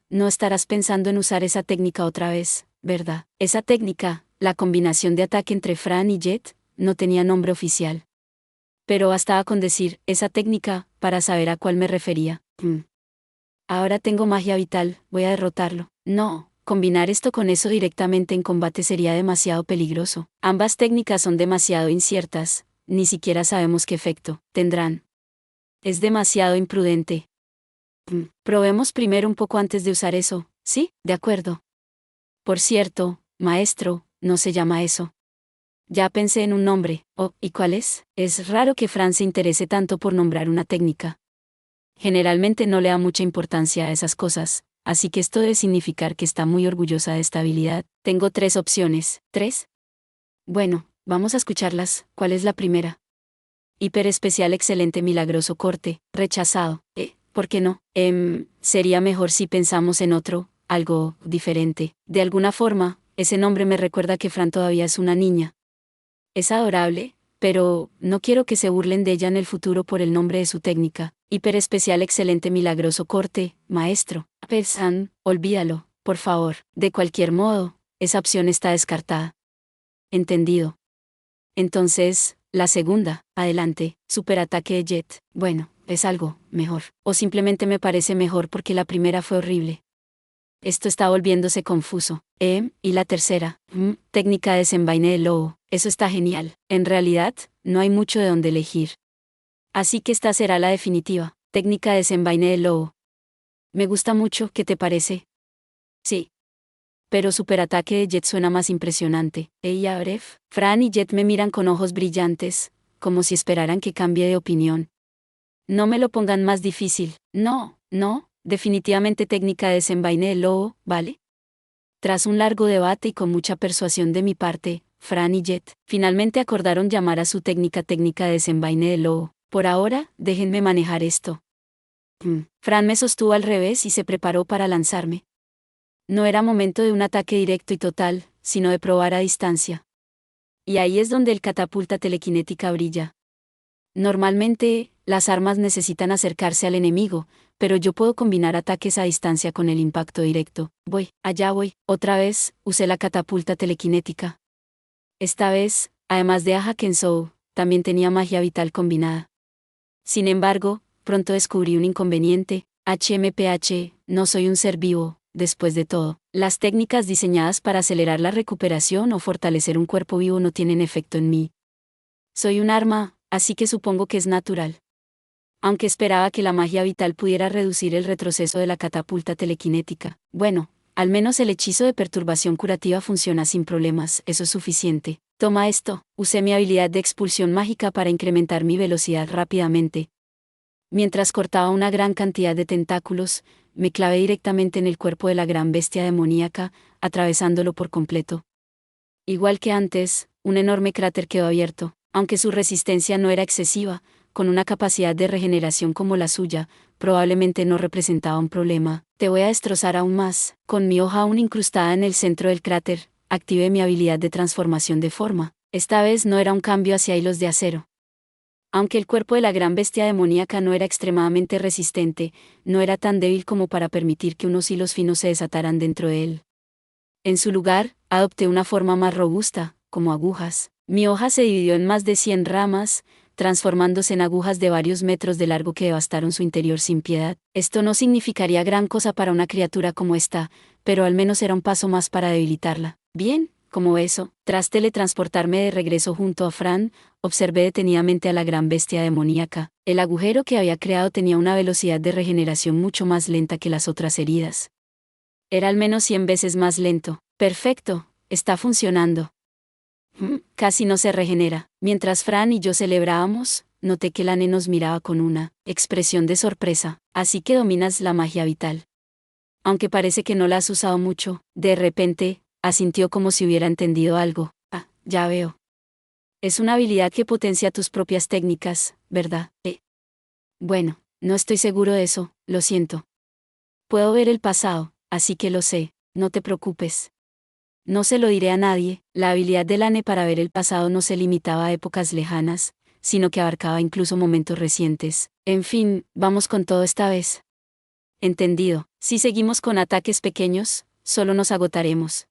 no estarás pensando en usar esa técnica otra vez, ¿verdad? Esa técnica, la combinación de ataque entre Fran y Jet, no tenía nombre oficial. Pero bastaba con decir, esa técnica, para saber a cuál me refería. Ahora tengo magia vital, voy a derrotarlo. No, combinar esto con eso directamente en combate sería demasiado peligroso. Ambas técnicas son demasiado inciertas, ni siquiera sabemos qué efecto tendrán. Es demasiado imprudente. Probemos primero un poco antes de usar eso, ¿sí? De acuerdo. Por cierto, maestro, no se llama eso. Ya pensé en un nombre. Oh, ¿y cuál es? Es raro que Fran se interese tanto por nombrar una técnica. Generalmente no le da mucha importancia a esas cosas, así que esto debe significar que está muy orgullosa de esta habilidad. Tengo 3 opciones. ¿3? Bueno, vamos a escucharlas. ¿Cuál es la primera? Hiper especial excelente milagroso corte. Rechazado. ¿Por qué no? Sería mejor si pensamos en otro, algo diferente. De alguna forma, ese nombre me recuerda que Fran todavía es una niña. Es adorable, pero no quiero que se burlen de ella en el futuro por el nombre de su técnica. Hiper especial excelente milagroso corte, maestro. Persan, olvídalo, por favor. De cualquier modo, esa opción está descartada. Entendido. Entonces, la segunda, adelante, superataque de Jet. Bueno, es algo mejor. O simplemente me parece mejor porque la primera fue horrible. Esto está volviéndose confuso. Y la tercera, técnica de desenvaine de lobo. Eso está genial. En realidad, no hay mucho de dónde elegir. Así que esta será la definitiva. Técnica de desenvaine de lobo. Me gusta mucho, ¿qué te parece? Sí. Pero superataque de Jet suena más impresionante. Ella, Bref. Fran y Jet me miran con ojos brillantes, como si esperaran que cambie de opinión. No me lo pongan más difícil. No, definitivamente técnica de desenvaine de lobo, ¿vale? Tras un largo debate y con mucha persuasión de mi parte, Fran y Jet finalmente acordaron llamar a su técnica de desenvaine de lobo. Por ahora, déjenme manejar esto. Fran me sostuvo al revés y se preparó para lanzarme. No era momento de un ataque directo y total, sino de probar a distancia. Y ahí es donde el catapulta telequinética brilla. Normalmente, las armas necesitan acercarse al enemigo, pero yo puedo combinar ataques a distancia con el impacto directo. Allá voy. Otra vez, usé la catapulta telequinética. Esta vez, además de Aja Kensou, también tenía magia vital combinada. Sin embargo, pronto descubrí un inconveniente. HMPH, no soy un ser vivo, después de todo. Las técnicas diseñadas para acelerar la recuperación o fortalecer un cuerpo vivo no tienen efecto en mí. Soy un arma, así que supongo que es natural. Aunque esperaba que la magia vital pudiera reducir el retroceso de la catapulta telequinética. Bueno, al menos el hechizo de perturbación curativa funciona sin problemas, eso es suficiente. Toma esto, usé mi habilidad de expulsión mágica para incrementar mi velocidad rápidamente. Mientras cortaba una gran cantidad de tentáculos, me clavé directamente en el cuerpo de la gran bestia demoníaca, atravesándolo por completo. Igual que antes, un enorme cráter quedó abierto, aunque su resistencia no era excesiva, con una capacidad de regeneración como la suya, probablemente no representaba un problema. Te voy a destrozar aún más. Con mi hoja aún incrustada en el centro del cráter, activé mi habilidad de transformación de forma. Esta vez no era un cambio hacia hilos de acero. Aunque el cuerpo de la gran bestia demoníaca no era extremadamente resistente, no era tan débil como para permitir que unos hilos finos se desataran dentro de él. En su lugar, adopté una forma más robusta, como agujas. Mi hoja se dividió en más de 100 ramas, transformándose en agujas de varios metros de largo que devastaron su interior sin piedad. Esto no significaría gran cosa para una criatura como esta, pero al menos era un paso más para debilitarla. Bien, como eso, tras teletransportarme de regreso junto a Fran, observé detenidamente a la gran bestia demoníaca. El agujero que había creado tenía una velocidad de regeneración mucho más lenta que las otras heridas. Era al menos 100 veces más lento. Perfecto, está funcionando. Casi no se regenera. Mientras Fran y yo celebrábamos, noté que Lane nos miraba con una expresión de sorpresa. Así que dominas la magia vital. Aunque parece que no la has usado mucho, de repente, asintió como si hubiera entendido algo. Ah, ya veo. Es una habilidad que potencia tus propias técnicas, ¿verdad? Bueno, no estoy seguro de eso, lo siento. Puedo ver el pasado, así que lo sé, no te preocupes. No se lo diré a nadie. La habilidad de Lane para ver el pasado no se limitaba a épocas lejanas, sino que abarcaba incluso momentos recientes. En fin, vamos con todo esta vez. Entendido. Si seguimos con ataques pequeños, solo nos agotaremos.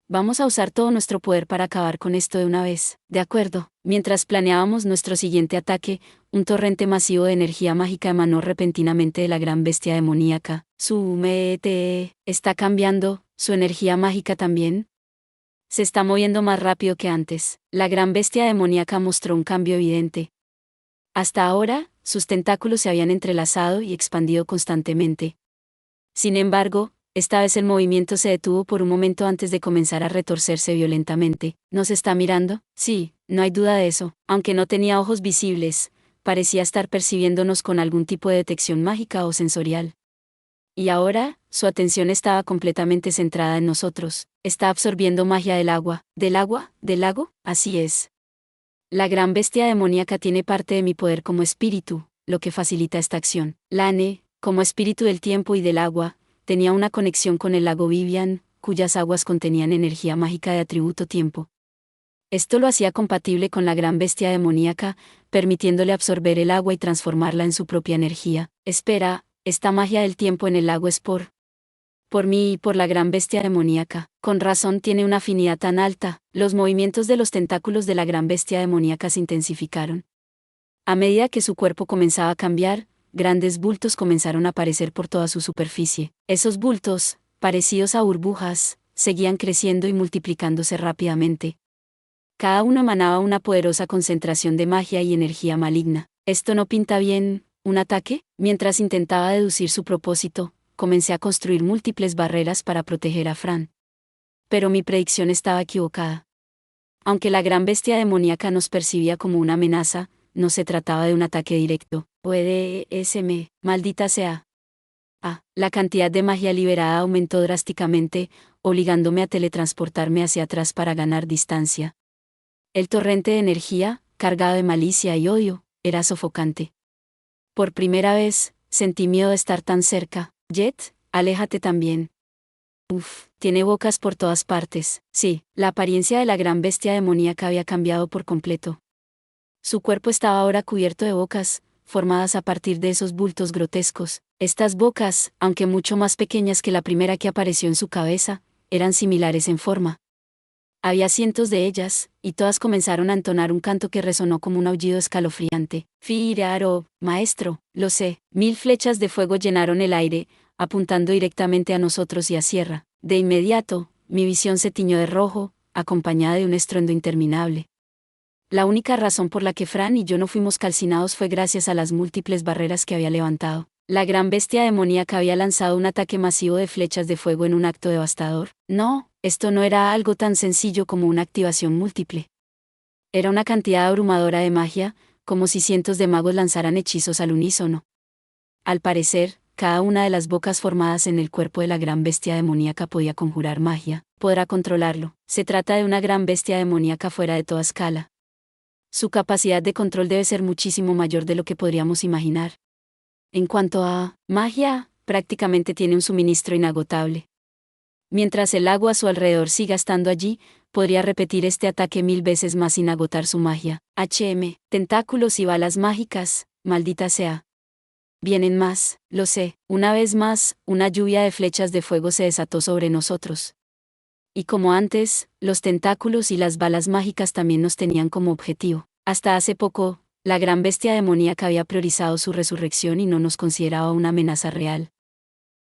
Vamos a usar todo nuestro poder para acabar con esto de una vez. De acuerdo. Mientras planeábamos nuestro siguiente ataque, un torrente masivo de energía mágica emanó repentinamente de la gran bestia demoníaca. Su mete está cambiando. ¿Su energía mágica también? Se está moviendo más rápido que antes. La gran bestia demoníaca mostró un cambio evidente. Hasta ahora, sus tentáculos se habían entrelazado y expandido constantemente. Sin embargo, esta vez el movimiento se detuvo por un momento antes de comenzar a retorcerse violentamente. ¿Nos está mirando? Sí, no hay duda de eso. Aunque no tenía ojos visibles, parecía estar percibiéndonos con algún tipo de detección mágica o sensorial. Y ahora, su atención estaba completamente centrada en nosotros. Está absorbiendo magia del agua. ¿Del agua? ¿Del lago? Así es. La gran bestia demoníaca tiene parte de mi poder como espíritu, lo que facilita esta acción. Lane, como espíritu del tiempo y del agua, tenía una conexión con el lago Vivian, cuyas aguas contenían energía mágica de atributo tiempo. Esto lo hacía compatible con la gran bestia demoníaca, permitiéndole absorber el agua y transformarla en su propia energía. Espera, esta magia del tiempo en el lago es por mí y por la gran bestia demoníaca. Con razón tiene una afinidad tan alta. Los movimientos de los tentáculos de la gran bestia demoníaca se intensificaron. A medida que su cuerpo comenzaba a cambiar, grandes bultos comenzaron a aparecer por toda su superficie. Esos bultos, parecidos a burbujas, seguían creciendo y multiplicándose rápidamente. Cada uno emanaba una poderosa concentración de magia y energía maligna. Esto no pinta bien. ¿Un ataque? Mientras intentaba deducir su propósito, comencé a construir múltiples barreras para proteger a Fran. Pero mi predicción estaba equivocada. Aunque la gran bestia demoníaca nos percibía como una amenaza, no se trataba de un ataque directo. Maldita sea. La cantidad de magia liberada aumentó drásticamente, obligándome a teletransportarme hacia atrás para ganar distancia. El torrente de energía, cargado de malicia y odio, era sofocante. Por primera vez, sentí miedo de estar tan cerca. Jet, aléjate también. Uf, tiene bocas por todas partes. Sí, la apariencia de la gran bestia demoníaca había cambiado por completo. Su cuerpo estaba ahora cubierto de bocas, formadas a partir de esos bultos grotescos. Estas bocas, aunque mucho más pequeñas que la primera que apareció en su cabeza, eran similares en forma. Había cientos de ellas, y todas comenzaron a entonar un canto que resonó como un aullido escalofriante. Firaro, maestro, lo sé. 1000 flechas de fuego llenaron el aire, apuntando directamente a nosotros y a Sierra. De inmediato, mi visión se tiñó de rojo, acompañada de un estruendo interminable. La única razón por la que Fran y yo no fuimos calcinados fue gracias a las múltiples barreras que había levantado. La gran bestia demoníaca había lanzado un ataque masivo de flechas de fuego en un acto devastador. No, esto no era algo tan sencillo como una activación múltiple. Era una cantidad abrumadora de magia, como si cientos de magos lanzaran hechizos al unísono. Al parecer, cada una de las bocas formadas en el cuerpo de la gran bestia demoníaca podía conjurar magia. Podrá controlarlo. Se trata de una gran bestia demoníaca fuera de toda escala. Su capacidad de control debe ser muchísimo mayor de lo que podríamos imaginar. En cuanto a magia, prácticamente tiene un suministro inagotable. Mientras el agua a su alrededor siga estando allí, podría repetir este ataque 1000 veces más sin agotar su magia. Tentáculos y balas mágicas, maldita sea. Vienen más, lo sé. Una vez más, una lluvia de flechas de fuego se desató sobre nosotros. Y como antes, los tentáculos y las balas mágicas también nos tenían como objetivo. Hasta hace poco, la gran bestia demoníaca había priorizado su resurrección y no nos consideraba una amenaza real.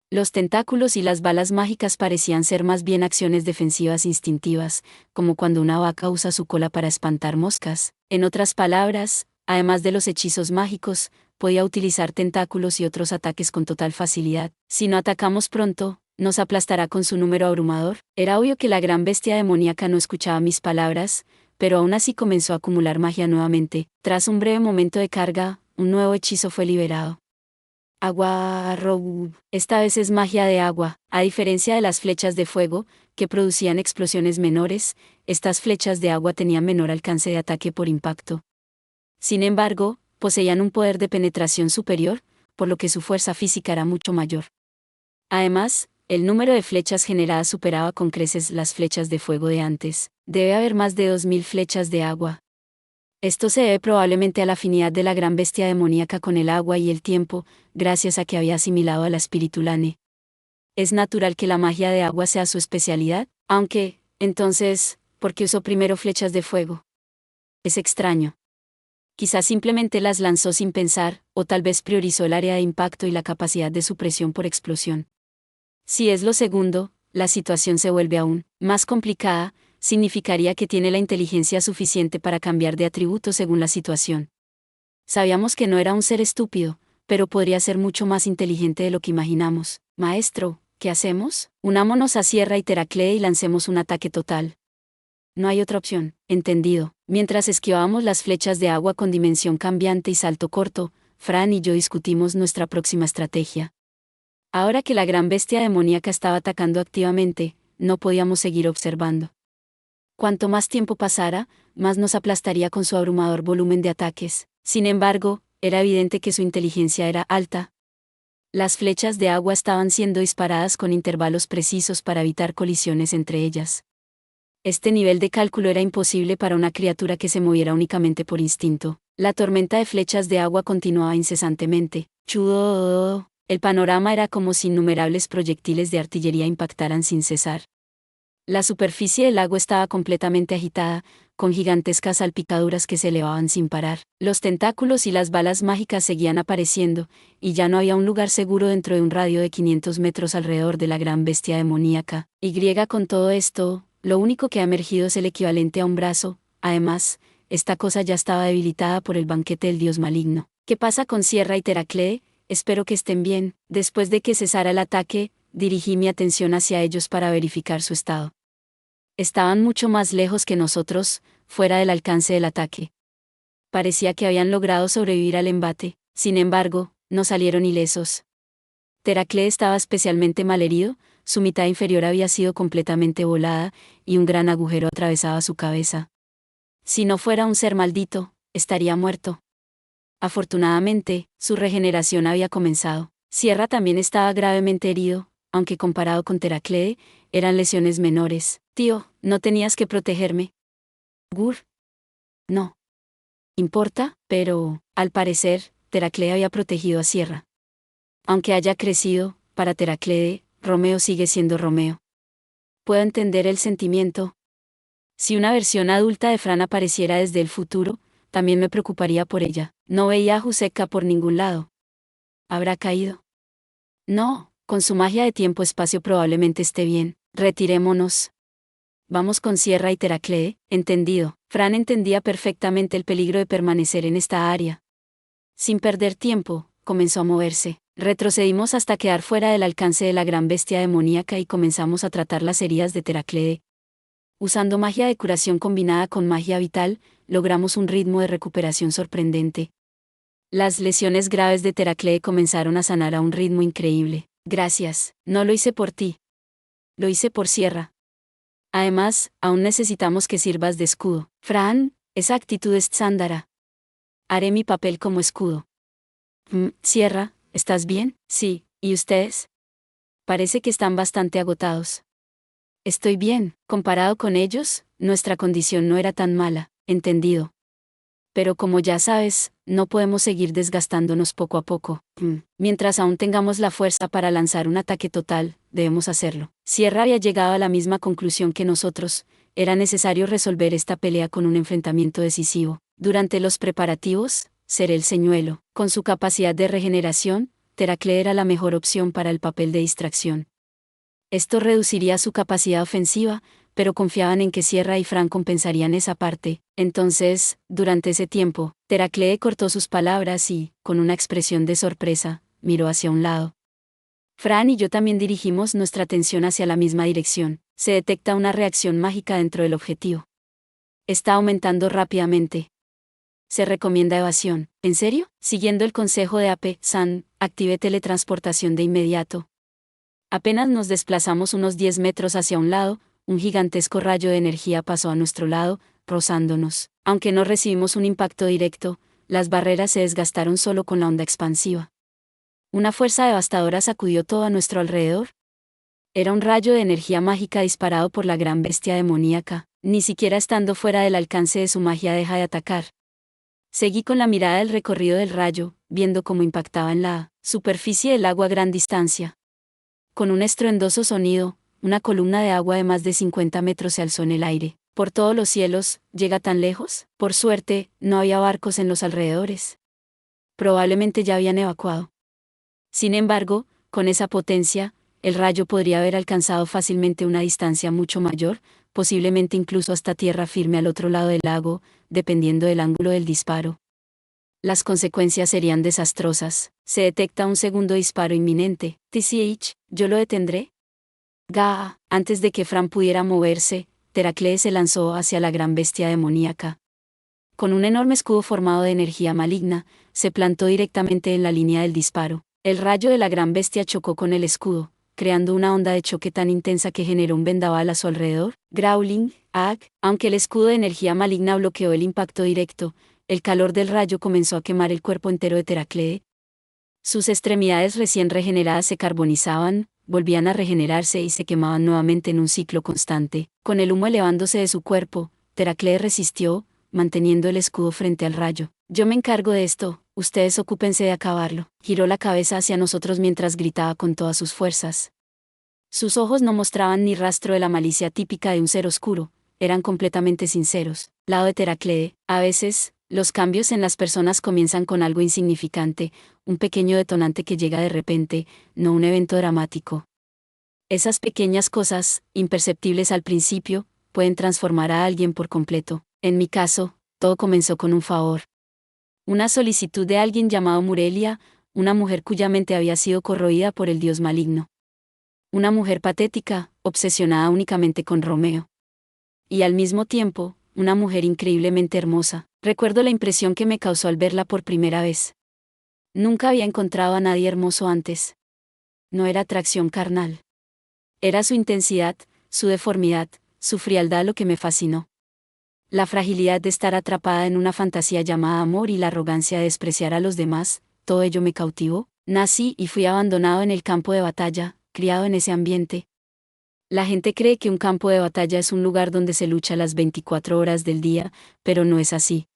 Los tentáculos y las balas mágicas parecían ser más bien acciones defensivas instintivas, como cuando una vaca usa su cola para espantar moscas. En otras palabras, además de los hechizos mágicos, podía utilizar tentáculos y otros ataques con total facilidad. Si no atacamos pronto, nos aplastará con su número abrumador. Era obvio que la gran bestia demoníaca no escuchaba mis palabras, pero aún así comenzó a acumular magia nuevamente. Tras un breve momento de carga, un nuevo hechizo fue liberado. Agua Rob. Esta vez es magia de agua. A diferencia de las flechas de fuego, que producían explosiones menores, estas flechas de agua tenían menor alcance de ataque por impacto. Sin embargo, poseían un poder de penetración superior, por lo que su fuerza física era mucho mayor. Además, el número de flechas generadas superaba con creces las flechas de fuego de antes. Debe haber más de 2000 flechas de agua. Esto se debe probablemente a la afinidad de la gran bestia demoníaca con el agua y el tiempo, gracias a que había asimilado a la espíritu Lane. Es natural que la magia de agua sea su especialidad, aunque, entonces, ¿por qué usó primero flechas de fuego? Es extraño. Quizás simplemente las lanzó sin pensar, o tal vez priorizó el área de impacto y la capacidad de supresión por explosión. Si es lo segundo, la situación se vuelve aún más complicada. Significaría que tiene la inteligencia suficiente para cambiar de atributo según la situación. Sabíamos que no era un ser estúpido, pero podría ser mucho más inteligente de lo que imaginamos. Maestro, ¿qué hacemos? Unámonos a Sierra y Teraclea y lancemos un ataque total. No hay otra opción, entendido. Mientras esquivábamos las flechas de agua con dimensión cambiante y salto corto, Fran y yo discutimos nuestra próxima estrategia. Ahora que la gran bestia demoníaca estaba atacando activamente, no podíamos seguir observando. Cuanto más tiempo pasara, más nos aplastaría con su abrumador volumen de ataques. Sin embargo, era evidente que su inteligencia era alta. Las flechas de agua estaban siendo disparadas con intervalos precisos para evitar colisiones entre ellas. Este nivel de cálculo era imposible para una criatura que se moviera únicamente por instinto. La tormenta de flechas de agua continuaba incesantemente. Chudo. El panorama era como si innumerables proyectiles de artillería impactaran sin cesar. La superficie del lago estaba completamente agitada, con gigantescas salpicaduras que se elevaban sin parar. Los tentáculos y las balas mágicas seguían apareciendo, y ya no había un lugar seguro dentro de un radio de 500 metros alrededor de la gran bestia demoníaca. Con todo esto, lo único que ha emergido es el equivalente a un brazo. Además, esta cosa ya estaba debilitada por el banquete del dios maligno. ¿Qué pasa con Sierra y Teraclea? Espero que estén bien. Después de que cesara el ataque, dirigí mi atención hacia ellos para verificar su estado. Estaban mucho más lejos que nosotros, fuera del alcance del ataque. Parecía que habían logrado sobrevivir al embate, sin embargo, no salieron ilesos. Teraclea estaba especialmente malherido, su mitad inferior había sido completamente volada, y un gran agujero atravesaba su cabeza. Si no fuera un ser maldito, estaría muerto. Afortunadamente, su regeneración había comenzado. Sierra también estaba gravemente herido, aunque comparado con Teraclee, eran lesiones menores. Tío, ¿no tenías que protegerme? Gur. No. Importa, pero, al parecer, Teraclee había protegido a Sierra. Aunque haya crecido, para Teraclee, Romeo sigue siendo Romeo. Puedo entender el sentimiento. Si una versión adulta de Fran apareciera desde el futuro, también me preocuparía por ella. No veía a Juseka por ningún lado. ¿Habrá caído? No, con su magia de tiempo-espacio probablemente esté bien. Retirémonos. Vamos con Sierra y Teraclee, entendido. Fran entendía perfectamente el peligro de permanecer en esta área. Sin perder tiempo, comenzó a moverse. Retrocedimos hasta quedar fuera del alcance de la gran bestia demoníaca y comenzamos a tratar las heridas de Teraclee. Usando magia de curación combinada con magia vital, logramos un ritmo de recuperación sorprendente. Las lesiones graves de Teraclee comenzaron a sanar a un ritmo increíble. Gracias, no lo hice por ti. Lo hice por Sierra. Además, aún necesitamos que sirvas de escudo. Fran, esa actitud es Tsándara. Haré mi papel como escudo. Sierra, ¿estás bien? Sí, ¿y ustedes? Parece que están bastante agotados. Estoy bien, comparado con ellos, nuestra condición no era tan mala, entendido. Pero como ya sabes, no podemos seguir desgastándonos poco a poco. Mientras aún tengamos la fuerza para lanzar un ataque total, debemos hacerlo. Sierra había llegado a la misma conclusión que nosotros, era necesario resolver esta pelea con un enfrentamiento decisivo. Durante los preparativos, seré el señuelo. Con su capacidad de regeneración, Teraclee era la mejor opción para el papel de distracción. Esto reduciría su capacidad ofensiva, pero confiaban en que Sierra y Fran compensarían esa parte. Entonces, durante ese tiempo, Teraclee cortó sus palabras y, con una expresión de sorpresa, miró hacia un lado. Fran y yo también dirigimos nuestra atención hacia la misma dirección. Se detecta una reacción mágica dentro del objetivo. Está aumentando rápidamente. Se recomienda evasión. ¿En serio? Siguiendo el consejo de AP-san, active teletransportación de inmediato. Apenas nos desplazamos unos 10 metros hacia un lado, un gigantesco rayo de energía pasó a nuestro lado, rozándonos. Aunque no recibimos un impacto directo, las barreras se desgastaron solo con la onda expansiva. Una fuerza devastadora sacudió todo a nuestro alrededor. Era un rayo de energía mágica disparado por la gran bestia demoníaca. Ni siquiera estando fuera del alcance de su magia deja de atacar. Seguí con la mirada el recorrido del rayo, viendo cómo impactaba en la superficie del agua a gran distancia. Con un estruendoso sonido, una columna de agua de más de 50 metros se alzó en el aire. Por todos los cielos, ¿llega tan lejos? Por suerte, no había barcos en los alrededores. Probablemente ya habían evacuado. Sin embargo, con esa potencia, el rayo podría haber alcanzado fácilmente una distancia mucho mayor, posiblemente incluso hasta tierra firme al otro lado del lago, dependiendo del ángulo del disparo. Las consecuencias serían desastrosas. Se detecta un segundo disparo inminente. TCH, ¿yo lo detendré? Antes de que Fran pudiera moverse, Teraclee se lanzó hacia la gran bestia demoníaca. Con un enorme escudo formado de energía maligna, se plantó directamente en la línea del disparo. El rayo de la gran bestia chocó con el escudo, creando una onda de choque tan intensa que generó un vendaval a su alrededor. Growling, aunque el escudo de energía maligna bloqueó el impacto directo, el calor del rayo comenzó a quemar el cuerpo entero de Teraclee. Sus extremidades recién regeneradas se carbonizaban, volvían a regenerarse y se quemaban nuevamente en un ciclo constante. Con el humo elevándose de su cuerpo, Teraclee resistió, manteniendo el escudo frente al rayo. Yo me encargo de esto, ustedes ocúpense de acabarlo. Giró la cabeza hacia nosotros mientras gritaba con todas sus fuerzas. Sus ojos no mostraban ni rastro de la malicia típica de un ser oscuro, eran completamente sinceros. Lado de Teraclee, a veces, los cambios en las personas comienzan con algo insignificante, un pequeño detonante que llega de repente, no un evento dramático. Esas pequeñas cosas, imperceptibles al principio, pueden transformar a alguien por completo. En mi caso, todo comenzó con un favor. Una solicitud de alguien llamado Murelia, una mujer cuya mente había sido corroída por el dios maligno. Una mujer patética, obsesionada únicamente con Romeo. Y al mismo tiempo, una mujer increíblemente hermosa. Recuerdo la impresión que me causó al verla por primera vez. Nunca había encontrado a nadie hermoso antes. No era atracción carnal. Era su intensidad, su deformidad, su frialdad lo que me fascinó. La fragilidad de estar atrapada en una fantasía llamada amor y la arrogancia de despreciar a los demás, todo ello me cautivó. Nací y fui abandonado en el campo de batalla, criado en ese ambiente. La gente cree que un campo de batalla es un lugar donde se lucha las 24 horas del día, pero no es así.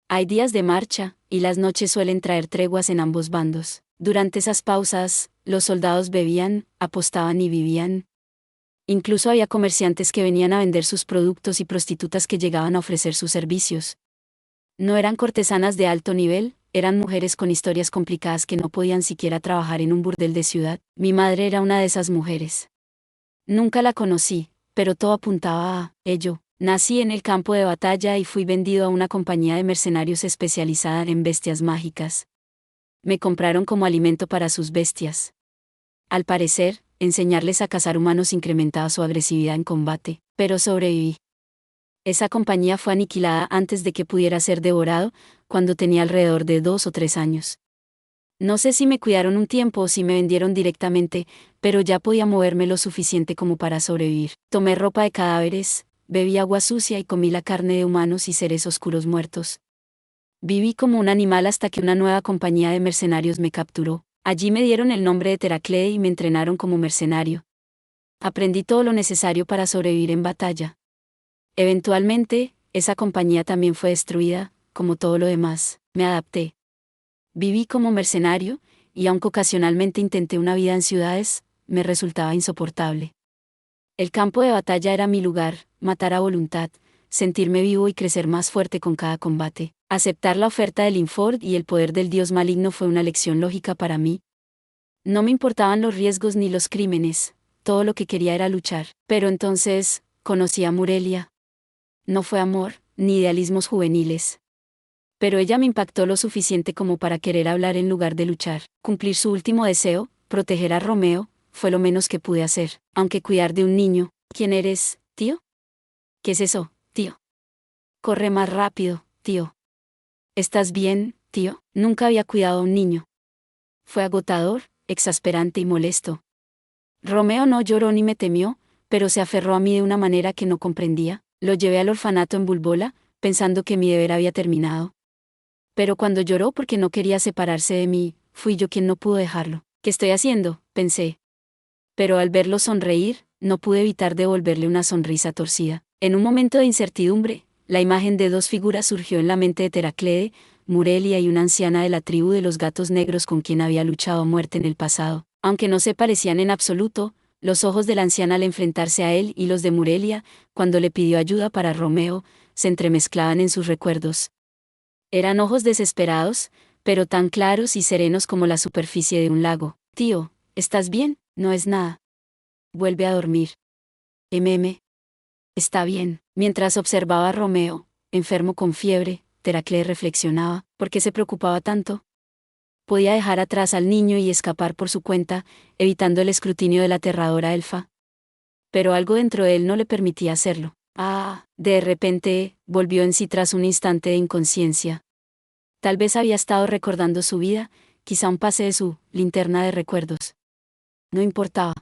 Hay días de marcha, y las noches suelen traer treguas en ambos bandos. Durante esas pausas, los soldados bebían, apostaban y vivían. Incluso había comerciantes que venían a vender sus productos y prostitutas que llegaban a ofrecer sus servicios. No eran cortesanas de alto nivel, eran mujeres con historias complicadas que no podían siquiera trabajar en un burdel de ciudad. Mi madre era una de esas mujeres. Nunca la conocí, pero todo apuntaba a ello. Nací en el campo de batalla y fui vendido a una compañía de mercenarios especializada en bestias mágicas. Me compraron como alimento para sus bestias. Al parecer, enseñarles a cazar humanos incrementaba su agresividad en combate, pero sobreviví. Esa compañía fue aniquilada antes de que pudiera ser devorado, cuando tenía alrededor de 2 o 3 años. No sé si me cuidaron un tiempo o si me vendieron directamente, pero ya podía moverme lo suficiente como para sobrevivir. Tomé ropa de cadáveres, bebí agua sucia y comí la carne de humanos y seres oscuros muertos. Viví como un animal hasta que una nueva compañía de mercenarios me capturó. Allí me dieron el nombre de Teraclea y me entrenaron como mercenario. Aprendí todo lo necesario para sobrevivir en batalla. Eventualmente, esa compañía también fue destruida, como todo lo demás. Me adapté. Viví como mercenario, y aunque ocasionalmente intenté una vida en ciudades, me resultaba insoportable. El campo de batalla era mi lugar, matar a voluntad, sentirme vivo y crecer más fuerte con cada combate. Aceptar la oferta de Linford y el poder del dios maligno fue una lección lógica para mí. No me importaban los riesgos ni los crímenes, todo lo que quería era luchar. Pero entonces, conocí a Murelia. No fue amor, ni idealismos juveniles. Pero ella me impactó lo suficiente como para querer hablar en lugar de luchar. Cumplir su último deseo, proteger a Romeo, fue lo menos que pude hacer. Aunque cuidar de un niño. ¿Quién eres, tío? ¿Qué es eso, tío? Corre más rápido, tío. ¿Estás bien, tío? Nunca había cuidado a un niño. Fue agotador, exasperante y molesto. Romeo no lloró ni me temió, pero se aferró a mí de una manera que no comprendía. Lo llevé al orfanato en Bulbola, pensando que mi deber había terminado. Pero cuando lloró porque no quería separarse de mí, fui yo quien no pudo dejarlo. ¿Qué estoy haciendo?, pensé. Pero al verlo sonreír, no pude evitar devolverle una sonrisa torcida. En un momento de incertidumbre, la imagen de 2 figuras surgió en la mente de Teraclea, Murelia y una anciana de la tribu de los gatos negros con quien había luchado a muerte en el pasado. Aunque no se parecían en absoluto, los ojos de la anciana al enfrentarse a él y los de Murelia, cuando le pidió ayuda para Romeo, se entremezclaban en sus recuerdos. Eran ojos desesperados, pero tan claros y serenos como la superficie de un lago. Tío, ¿estás bien? No es nada. Vuelve a dormir. Está bien. Mientras observaba a Romeo, enfermo con fiebre, Teraclea reflexionaba, ¿por qué se preocupaba tanto? Podía dejar atrás al niño y escapar por su cuenta, evitando el escrutinio de la aterradora elfa. Pero algo dentro de él no le permitía hacerlo. De repente, volvió en sí tras un instante de inconsciencia. Tal vez había estado recordando su vida, quizá un pase de su linterna de recuerdos. No importaba.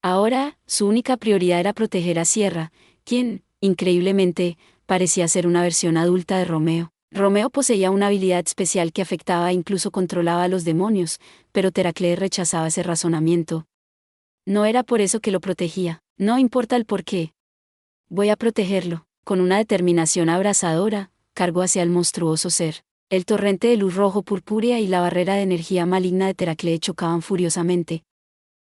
Ahora, su única prioridad era proteger a Sierra, quien, increíblemente, parecía ser una versión adulta de Romeo. Romeo poseía una habilidad especial que afectaba e incluso controlaba a los demonios, pero Teraclea rechazaba ese razonamiento. No era por eso que lo protegía, no importa el por qué. Voy a protegerlo. Con una determinación abrasadora, cargó hacia el monstruoso ser. El torrente de luz rojo purpúrea y la barrera de energía maligna de Teraclea chocaban furiosamente.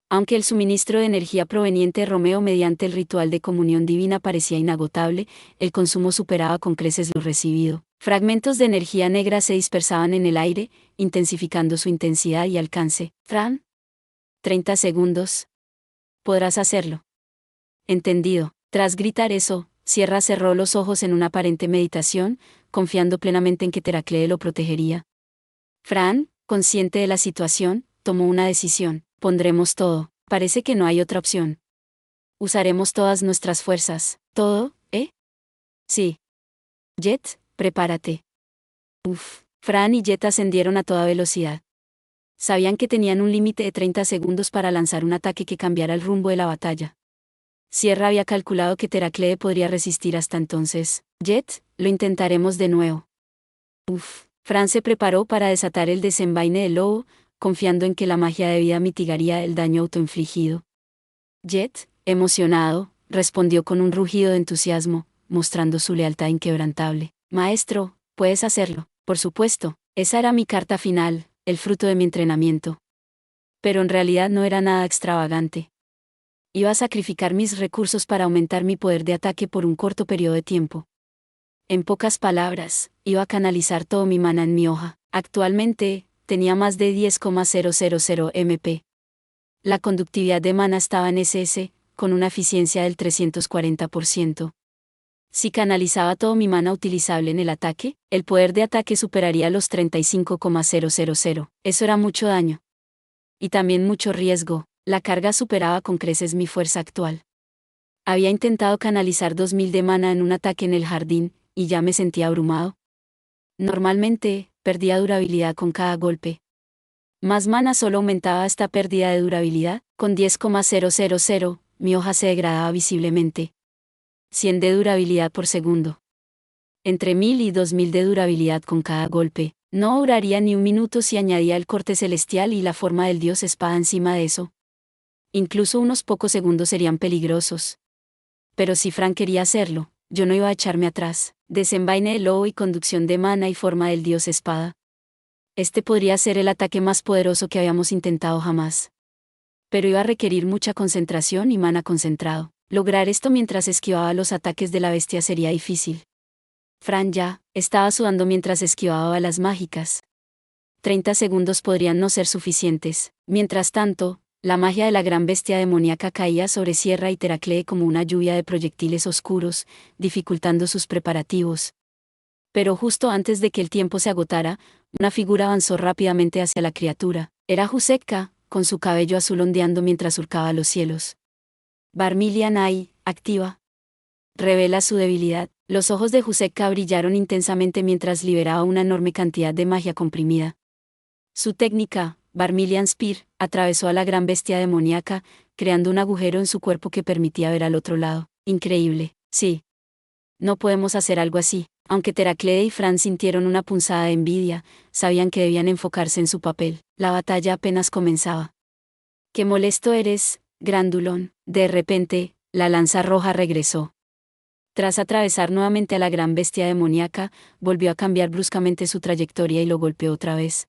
Aunque el suministro de energía proveniente de Romeo mediante el ritual de comunión divina parecía inagotable, el consumo superaba con creces lo recibido. Fragmentos de energía negra se dispersaban en el aire, intensificando su intensidad y alcance. Fran. 30 segundos. Podrás hacerlo. Entendido. Tras gritar eso, Sierra cerró los ojos en una aparente meditación, confiando plenamente en que Teraclea lo protegería. Fran, consciente de la situación, tomó una decisión. Pondremos todo. Parece que no hay otra opción. Usaremos todas nuestras fuerzas. ¿Todo, Sí. Jet, prepárate. Fran y Jet ascendieron a toda velocidad. Sabían que tenían un límite de 30 segundos para lanzar un ataque que cambiara el rumbo de la batalla. Sierra había calculado que Teraclea podría resistir hasta entonces. Jet, lo intentaremos de nuevo. Fran se preparó para desatar el desenvaine del lobo, confiando en que la magia de vida mitigaría el daño autoinfligido. Jet, emocionado, respondió con un rugido de entusiasmo, mostrando su lealtad inquebrantable. Maestro, puedes hacerlo, por supuesto. Esa era mi carta final, el fruto de mi entrenamiento. Pero en realidad no era nada extravagante. Iba a sacrificar mis recursos para aumentar mi poder de ataque por un corto periodo de tiempo. En pocas palabras, iba a canalizar todo mi mana en mi hoja. Actualmente, tenía más de 10,000 MP. La conductividad de mana estaba en SS, con una eficiencia del 340%. Si canalizaba todo mi mana utilizable en el ataque, el poder de ataque superaría los 35,000. Eso era mucho daño. Y también mucho riesgo, la carga superaba con creces mi fuerza actual. Había intentado canalizar 2000 de mana en un ataque en el jardín, y ya me sentía abrumado. Normalmente, perdía durabilidad con cada golpe. Más mana solo aumentaba esta pérdida de durabilidad. Con 10,000, mi hoja se degradaba visiblemente. 100 de durabilidad por segundo. Entre 1000 y 2000 de durabilidad con cada golpe. No duraría ni un minuto si añadía el corte celestial y la forma del dios espada encima de eso. Incluso unos pocos segundos serían peligrosos. Pero si Fran quería hacerlo, yo no iba a echarme atrás. Desenvaine de lobo y conducción de mana y forma del dios espada. Este podría ser el ataque más poderoso que habíamos intentado jamás. Pero iba a requerir mucha concentración y mana concentrado. Lograr esto mientras esquivaba los ataques de la bestia sería difícil. Fran ya estaba sudando mientras esquivaba balas mágicas. 30 segundos podrían no ser suficientes. Mientras tanto, la magia de la gran bestia demoníaca caía sobre Sierra y Teraclee como una lluvia de proyectiles oscuros, dificultando sus preparativos. Pero justo antes de que el tiempo se agotara, una figura avanzó rápidamente hacia la criatura. Era Husekka, con su cabello azul ondeando mientras surcaba los cielos. Varmilian Eye, activa. Revela su debilidad. Los ojos de Husekka brillaron intensamente mientras liberaba una enorme cantidad de magia comprimida. Su técnica, Varmilian Spear, atravesó a la gran bestia demoníaca, creando un agujero en su cuerpo que permitía ver al otro lado. Increíble, sí. No podemos hacer algo así. Aunque Teraclee y Fran sintieron una punzada de envidia, sabían que debían enfocarse en su papel. La batalla apenas comenzaba. ¡Qué molesto eres, Grandulón! De repente, la lanza roja regresó. Tras atravesar nuevamente a la gran bestia demoníaca, volvió a cambiar bruscamente su trayectoria y lo golpeó otra vez.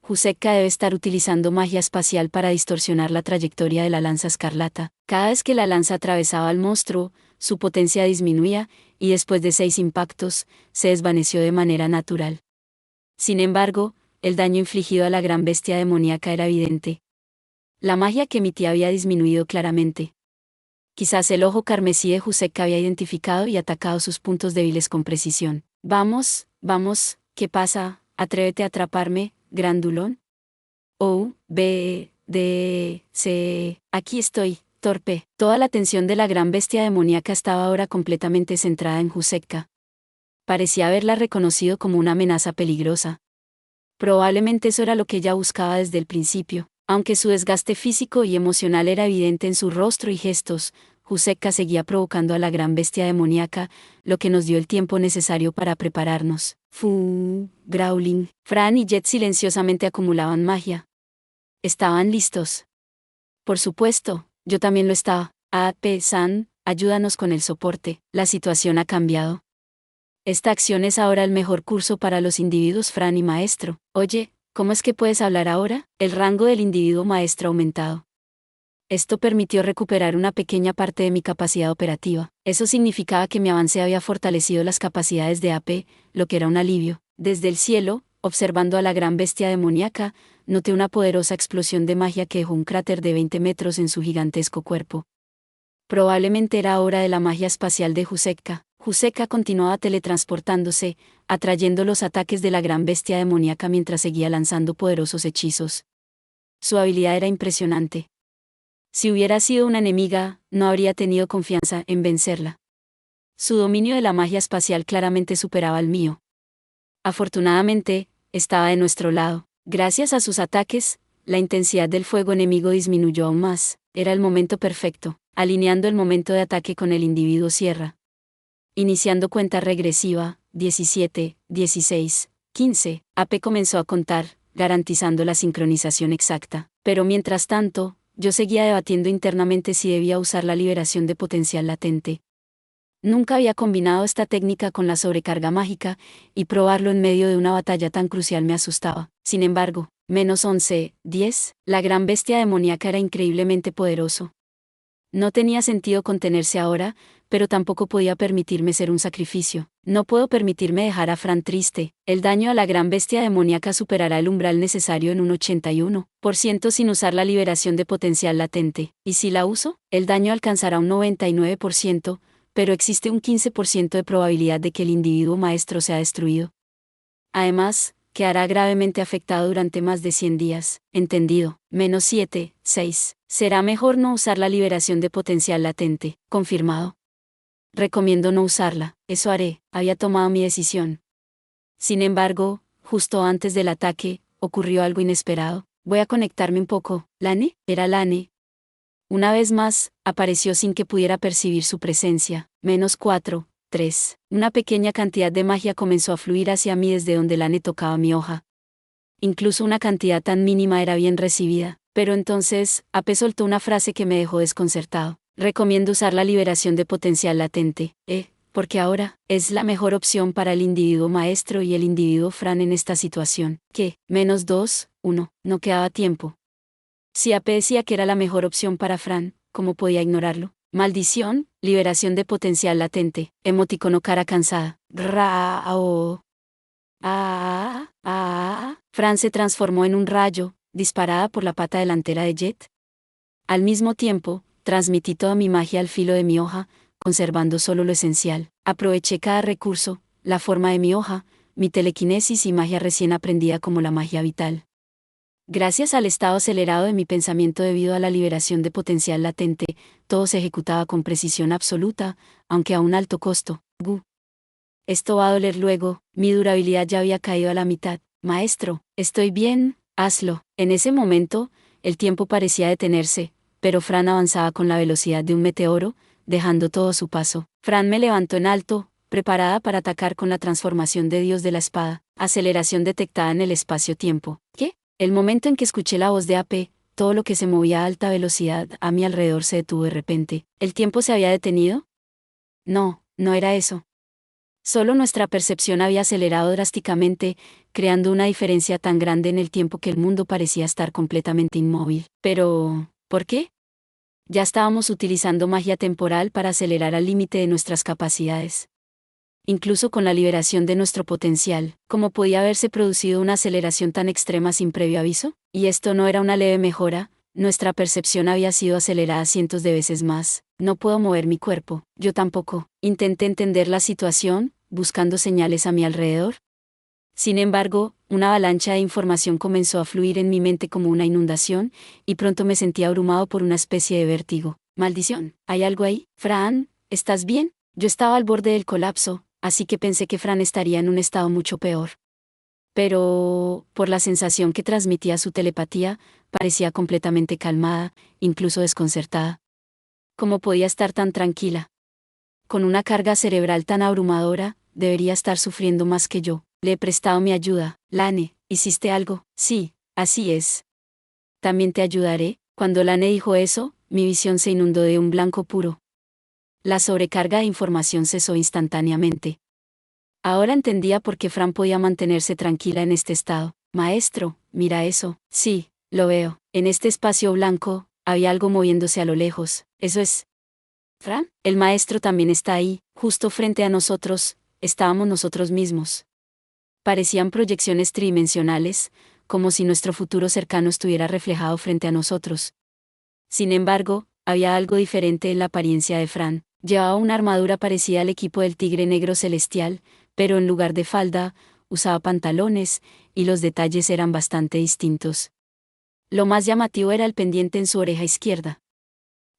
Husekka debe estar utilizando magia espacial para distorsionar la trayectoria de la lanza escarlata. Cada vez que la lanza atravesaba al monstruo, su potencia disminuía, y después de 6 impactos, se desvaneció de manera natural. Sin embargo, el daño infligido a la gran bestia demoníaca era evidente. La magia que emitía había disminuido claramente. Quizás el ojo carmesí de Husekka había identificado y atacado sus puntos débiles con precisión. Vamos, ¿qué pasa? Atrévete a atraparme, Grandulón. Oh, aquí estoy, torpe. Toda la atención de la gran bestia demoníaca estaba ahora completamente centrada en Husekka. Parecía haberla reconocido como una amenaza peligrosa. Probablemente eso era lo que ella buscaba desde el principio. Aunque su desgaste físico y emocional era evidente en su rostro y gestos, Husekka seguía provocando a la gran bestia demoníaca, lo que nos dio el tiempo necesario para prepararnos. Growling. Fran y Jet silenciosamente acumulaban magia. Estaban listos. Por supuesto, yo también lo estaba. AP-san, ayúdanos con el soporte. La situación ha cambiado. Esta acción es ahora el mejor curso para los individuos Fran y Maestro. Oye, ¿cómo es que puedes hablar ahora? El rango del individuo Maestro ha aumentado. Esto permitió recuperar una pequeña parte de mi capacidad operativa. Eso significaba que mi avance había fortalecido las capacidades de AP, lo que era un alivio. Desde el cielo, observando a la gran bestia demoníaca, noté una poderosa explosión de magia que dejó un cráter de 20 metros en su gigantesco cuerpo. Probablemente era hora de la magia espacial de Husekka. Husekka continuaba teletransportándose, atrayendo los ataques de la gran bestia demoníaca mientras seguía lanzando poderosos hechizos. Su habilidad era impresionante. Si hubiera sido una enemiga, no habría tenido confianza en vencerla. Su dominio de la magia espacial claramente superaba al mío. Afortunadamente, estaba de nuestro lado. Gracias a sus ataques, la intensidad del fuego enemigo disminuyó aún más. Era el momento perfecto, alineando el momento de ataque con el individuo Sierra. Iniciando cuenta regresiva, 17, 16, 15, AP comenzó a contar, garantizando la sincronización exacta. Pero mientras tanto, yo seguía debatiendo internamente si debía usar la liberación de potencial latente. Nunca había combinado esta técnica con la sobrecarga mágica, y probarlo en medio de una batalla tan crucial me asustaba. Sin embargo, -11, 10, la gran bestia demoníaca era increíblemente poderoso. No tenía sentido contenerse ahora, pero tampoco podía permitirme ser un sacrificio. No puedo permitirme dejar a Fran triste. El daño a la gran bestia demoníaca superará el umbral necesario en un 81% sin usar la liberación de potencial latente. Y si la uso, el daño alcanzará un 99%, pero existe un 15% de probabilidad de que el individuo maestro sea destruido. Además, quedará gravemente afectado durante más de 100 días. Entendido. -7, 6. Será mejor no usar la liberación de potencial latente. Confirmado. Recomiendo no usarla. Eso haré. Había tomado mi decisión. Sin embargo, justo antes del ataque, ocurrió algo inesperado. Voy a conectarme un poco. ¿Lane? Era Lane. Una vez más, apareció sin que pudiera percibir su presencia. -4, 3. Una pequeña cantidad de magia comenzó a fluir hacia mí desde donde Lane tocaba mi hoja. Incluso una cantidad tan mínima era bien recibida. Pero entonces, Ape soltó una frase que me dejó desconcertado. Recomiendo usar la liberación de potencial latente, porque ahora, es la mejor opción para el individuo maestro y el individuo Fran en esta situación. ¿Qué? -2, 1. No quedaba tiempo. Si Ape decía que era la mejor opción para Fran, ¿cómo podía ignorarlo? Maldición, liberación de potencial latente, emoticono cara cansada. Rao. Fran se transformó en un rayo, disparada por la pata delantera de Jet. Al mismo tiempo, transmití toda mi magia al filo de mi hoja, conservando solo lo esencial. Aproveché cada recurso, la forma de mi hoja, mi telequinesis y magia recién aprendida como la magia vital. Gracias al estado acelerado de mi pensamiento debido a la liberación de potencial latente, todo se ejecutaba con precisión absoluta, aunque a un alto costo. Esto va a doler luego, mi durabilidad ya había caído a la mitad. Maestro, estoy bien, hazlo. En ese momento, el tiempo parecía detenerse, pero Fran avanzaba con la velocidad de un meteoro, dejando todo a su paso. Fran me levantó en alto, preparada para atacar con la transformación de Dios de la espada. Aceleración detectada en el espacio-tiempo. ¿Qué? El momento en que escuché la voz de Ape, todo lo que se movía a alta velocidad a mi alrededor se detuvo de repente. ¿El tiempo se había detenido? No, no era eso. Solo nuestra percepción había acelerado drásticamente, creando una diferencia tan grande en el tiempo que el mundo parecía estar completamente inmóvil. Pero, ¿por qué? Ya estábamos utilizando magia temporal para acelerar al límite de nuestras capacidades. Incluso con la liberación de nuestro potencial, ¿cómo podía haberse producido una aceleración tan extrema sin previo aviso? Y esto no era una leve mejora, nuestra percepción había sido acelerada cientos de veces más. No puedo mover mi cuerpo, yo tampoco. Intenté entender la situación, buscando señales a mi alrededor. Sin embargo, una avalancha de información comenzó a fluir en mi mente como una inundación, y pronto me sentí abrumado por una especie de vértigo. Maldición, ¿hay algo ahí? Fran, ¿estás bien? Yo estaba al borde del colapso, así que pensé que Fran estaría en un estado mucho peor. Pero, por la sensación que transmitía su telepatía, parecía completamente calmada, incluso desconcertada. ¿Cómo podía estar tan tranquila? Con una carga cerebral tan abrumadora, debería estar sufriendo más que yo. Le he prestado mi ayuda. Lane, ¿hiciste algo? Sí, así es. También te ayudaré. Cuando Lane dijo eso, mi visión se inundó de un blanco puro. La sobrecarga de información cesó instantáneamente. Ahora entendía por qué Fran podía mantenerse tranquila en este estado. Maestro, mira eso. Sí, lo veo. En este espacio blanco, había algo moviéndose a lo lejos. ¿Eso es Fran? El maestro también está ahí, justo frente a nosotros, estábamos nosotros mismos. Parecían proyecciones tridimensionales, como si nuestro futuro cercano estuviera reflejado frente a nosotros. Sin embargo, había algo diferente en la apariencia de Fran. Llevaba una armadura parecida al equipo del Tigre Negro Celestial, pero en lugar de falda, usaba pantalones, y los detalles eran bastante distintos. Lo más llamativo era el pendiente en su oreja izquierda.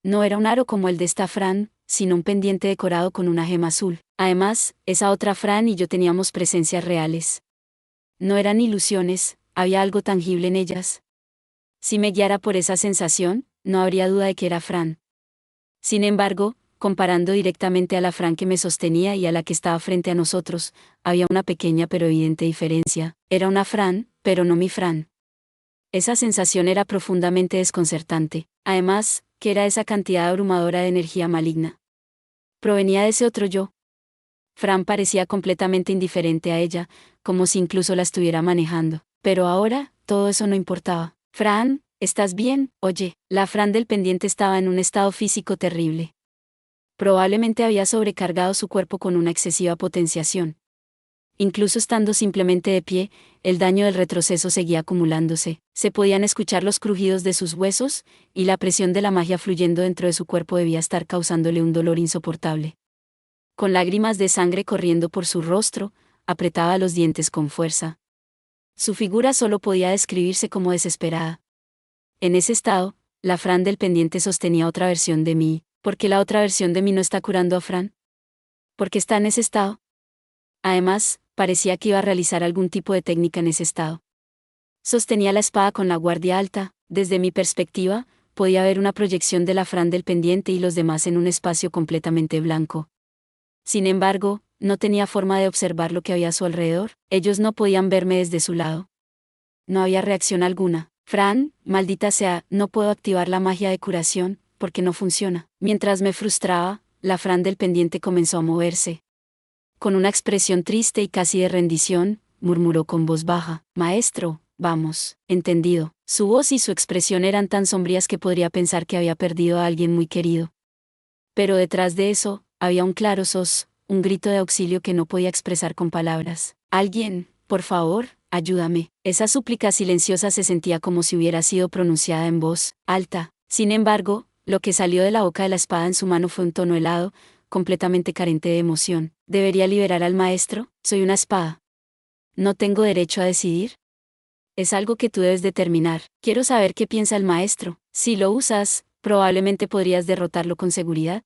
No era un aro como el de esta Fran, sino un pendiente decorado con una gema azul. Además, esa otra Fran y yo teníamos presencias reales. No eran ilusiones, había algo tangible en ellas. Si me guiara por esa sensación, no habría duda de que era Fran. Sin embargo, comparando directamente a la Fran que me sostenía y a la que estaba frente a nosotros, había una pequeña pero evidente diferencia. Era una Fran, pero no mi Fran. Esa sensación era profundamente desconcertante. Además, ¿qué era esa cantidad abrumadora de energía maligna? Provenía de ese otro yo. Fran parecía completamente indiferente a ella, como si incluso la estuviera manejando. Pero ahora, todo eso no importaba. Fran, ¿estás bien? Oye, la Fran del pendiente estaba en un estado físico terrible. Probablemente había sobrecargado su cuerpo con una excesiva potenciación. Incluso estando simplemente de pie, el daño del retroceso seguía acumulándose. Se podían escuchar los crujidos de sus huesos, y la presión de la magia fluyendo dentro de su cuerpo debía estar causándole un dolor insoportable. Con lágrimas de sangre corriendo por su rostro, apretaba los dientes con fuerza. Su figura solo podía describirse como desesperada. En ese estado, la Fran del pendiente sostenía otra versión de mí. ¿Por qué la otra versión de mí no está curando a Fran? ¿Por qué está en ese estado? Además, parecía que iba a realizar algún tipo de técnica en ese estado. Sostenía la espada con la guardia alta. Desde mi perspectiva, podía ver una proyección de la Fran del pendiente y los demás en un espacio completamente blanco. Sin embargo, no tenía forma de observar lo que había a su alrededor. Ellos no podían verme desde su lado. No había reacción alguna. Fran, maldita sea, no puedo activar la magia de curación, porque no funciona. Mientras me frustraba, la Fran del pendiente comenzó a moverse. Con una expresión triste y casi de rendición, murmuró con voz baja: Maestro, vamos. Entendido. Su voz y su expresión eran tan sombrías que podría pensar que había perdido a alguien muy querido. Pero detrás de eso, había un claro un grito de auxilio que no podía expresar con palabras. Alguien, por favor, ayúdame. Esa súplica silenciosa se sentía como si hubiera sido pronunciada en voz alta. Sin embargo, lo que salió de la boca de la espada en su mano fue un tono helado, completamente carente de emoción. ¿Debería liberar al maestro? Soy una espada. ¿No tengo derecho a decidir? Es algo que tú debes determinar. Quiero saber qué piensa el maestro. Si lo usas, probablemente podrías derrotarlo con seguridad.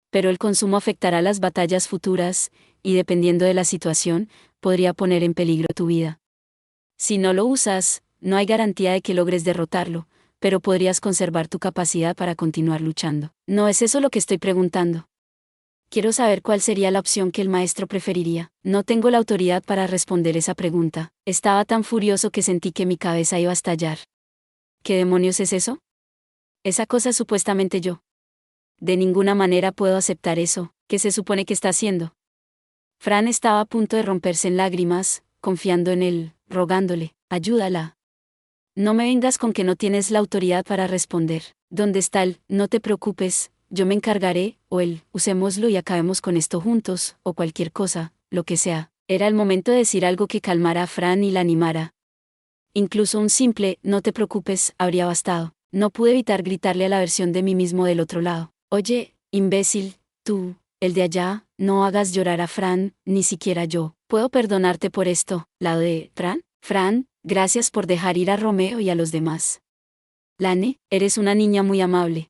Pero el consumo afectará las batallas futuras, y dependiendo de la situación, podría poner en peligro tu vida. Si no lo usas, no hay garantía de que logres derrotarlo, pero podrías conservar tu capacidad para continuar luchando. No es eso lo que estoy preguntando. Quiero saber cuál sería la opción que el maestro preferiría. No tengo la autoridad para responder esa pregunta. Estaba tan furioso que sentí que mi cabeza iba a estallar. ¿Qué demonios es eso? Esa cosa supuestamente yo. De ninguna manera puedo aceptar eso. ¿Qué se supone que está haciendo? Fran estaba a punto de romperse en lágrimas, confiando en él, rogándole: ayúdala. No me vengas con que no tienes la autoridad para responder. ¿Dónde está él? No te preocupes, yo me encargaré, o él, usémoslo y acabemos con esto juntos, o cualquier cosa, lo que sea. Era el momento de decir algo que calmara a Fran y la animara. Incluso un simple «no te preocupes» habría bastado. No pude evitar gritarle a la versión de mí mismo del otro lado: oye, imbécil, tú, el de allá, no hagas llorar a Fran, ni siquiera yo. ¿Puedo perdonarte por esto? ¿La de Fran? Fran, gracias por dejar ir a Romeo y a los demás. Lane, eres una niña muy amable.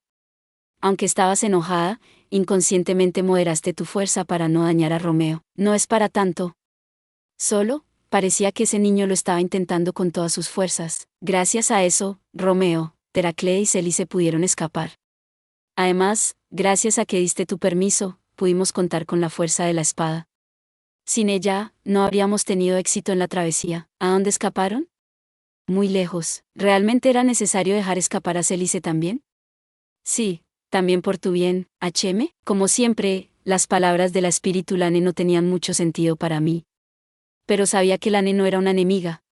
Aunque estabas enojada, inconscientemente moderaste tu fuerza para no dañar a Romeo. No es para tanto. Solo, parecía que ese niño lo estaba intentando con todas sus fuerzas. Gracias a eso, Romeo, Teraclea y Celi se pudieron escapar. Además, gracias a que diste tu permiso, pudimos contar con la fuerza de la espada. Sin ella, no habríamos tenido éxito en la travesía. ¿A dónde escaparon? Muy lejos. ¿Realmente era necesario dejar escapar a Célice también? Sí, también por tu bien, HM. Como siempre, las palabras de la espíritu Lane no tenían mucho sentido para mí. Pero sabía que Lane no era una enemiga.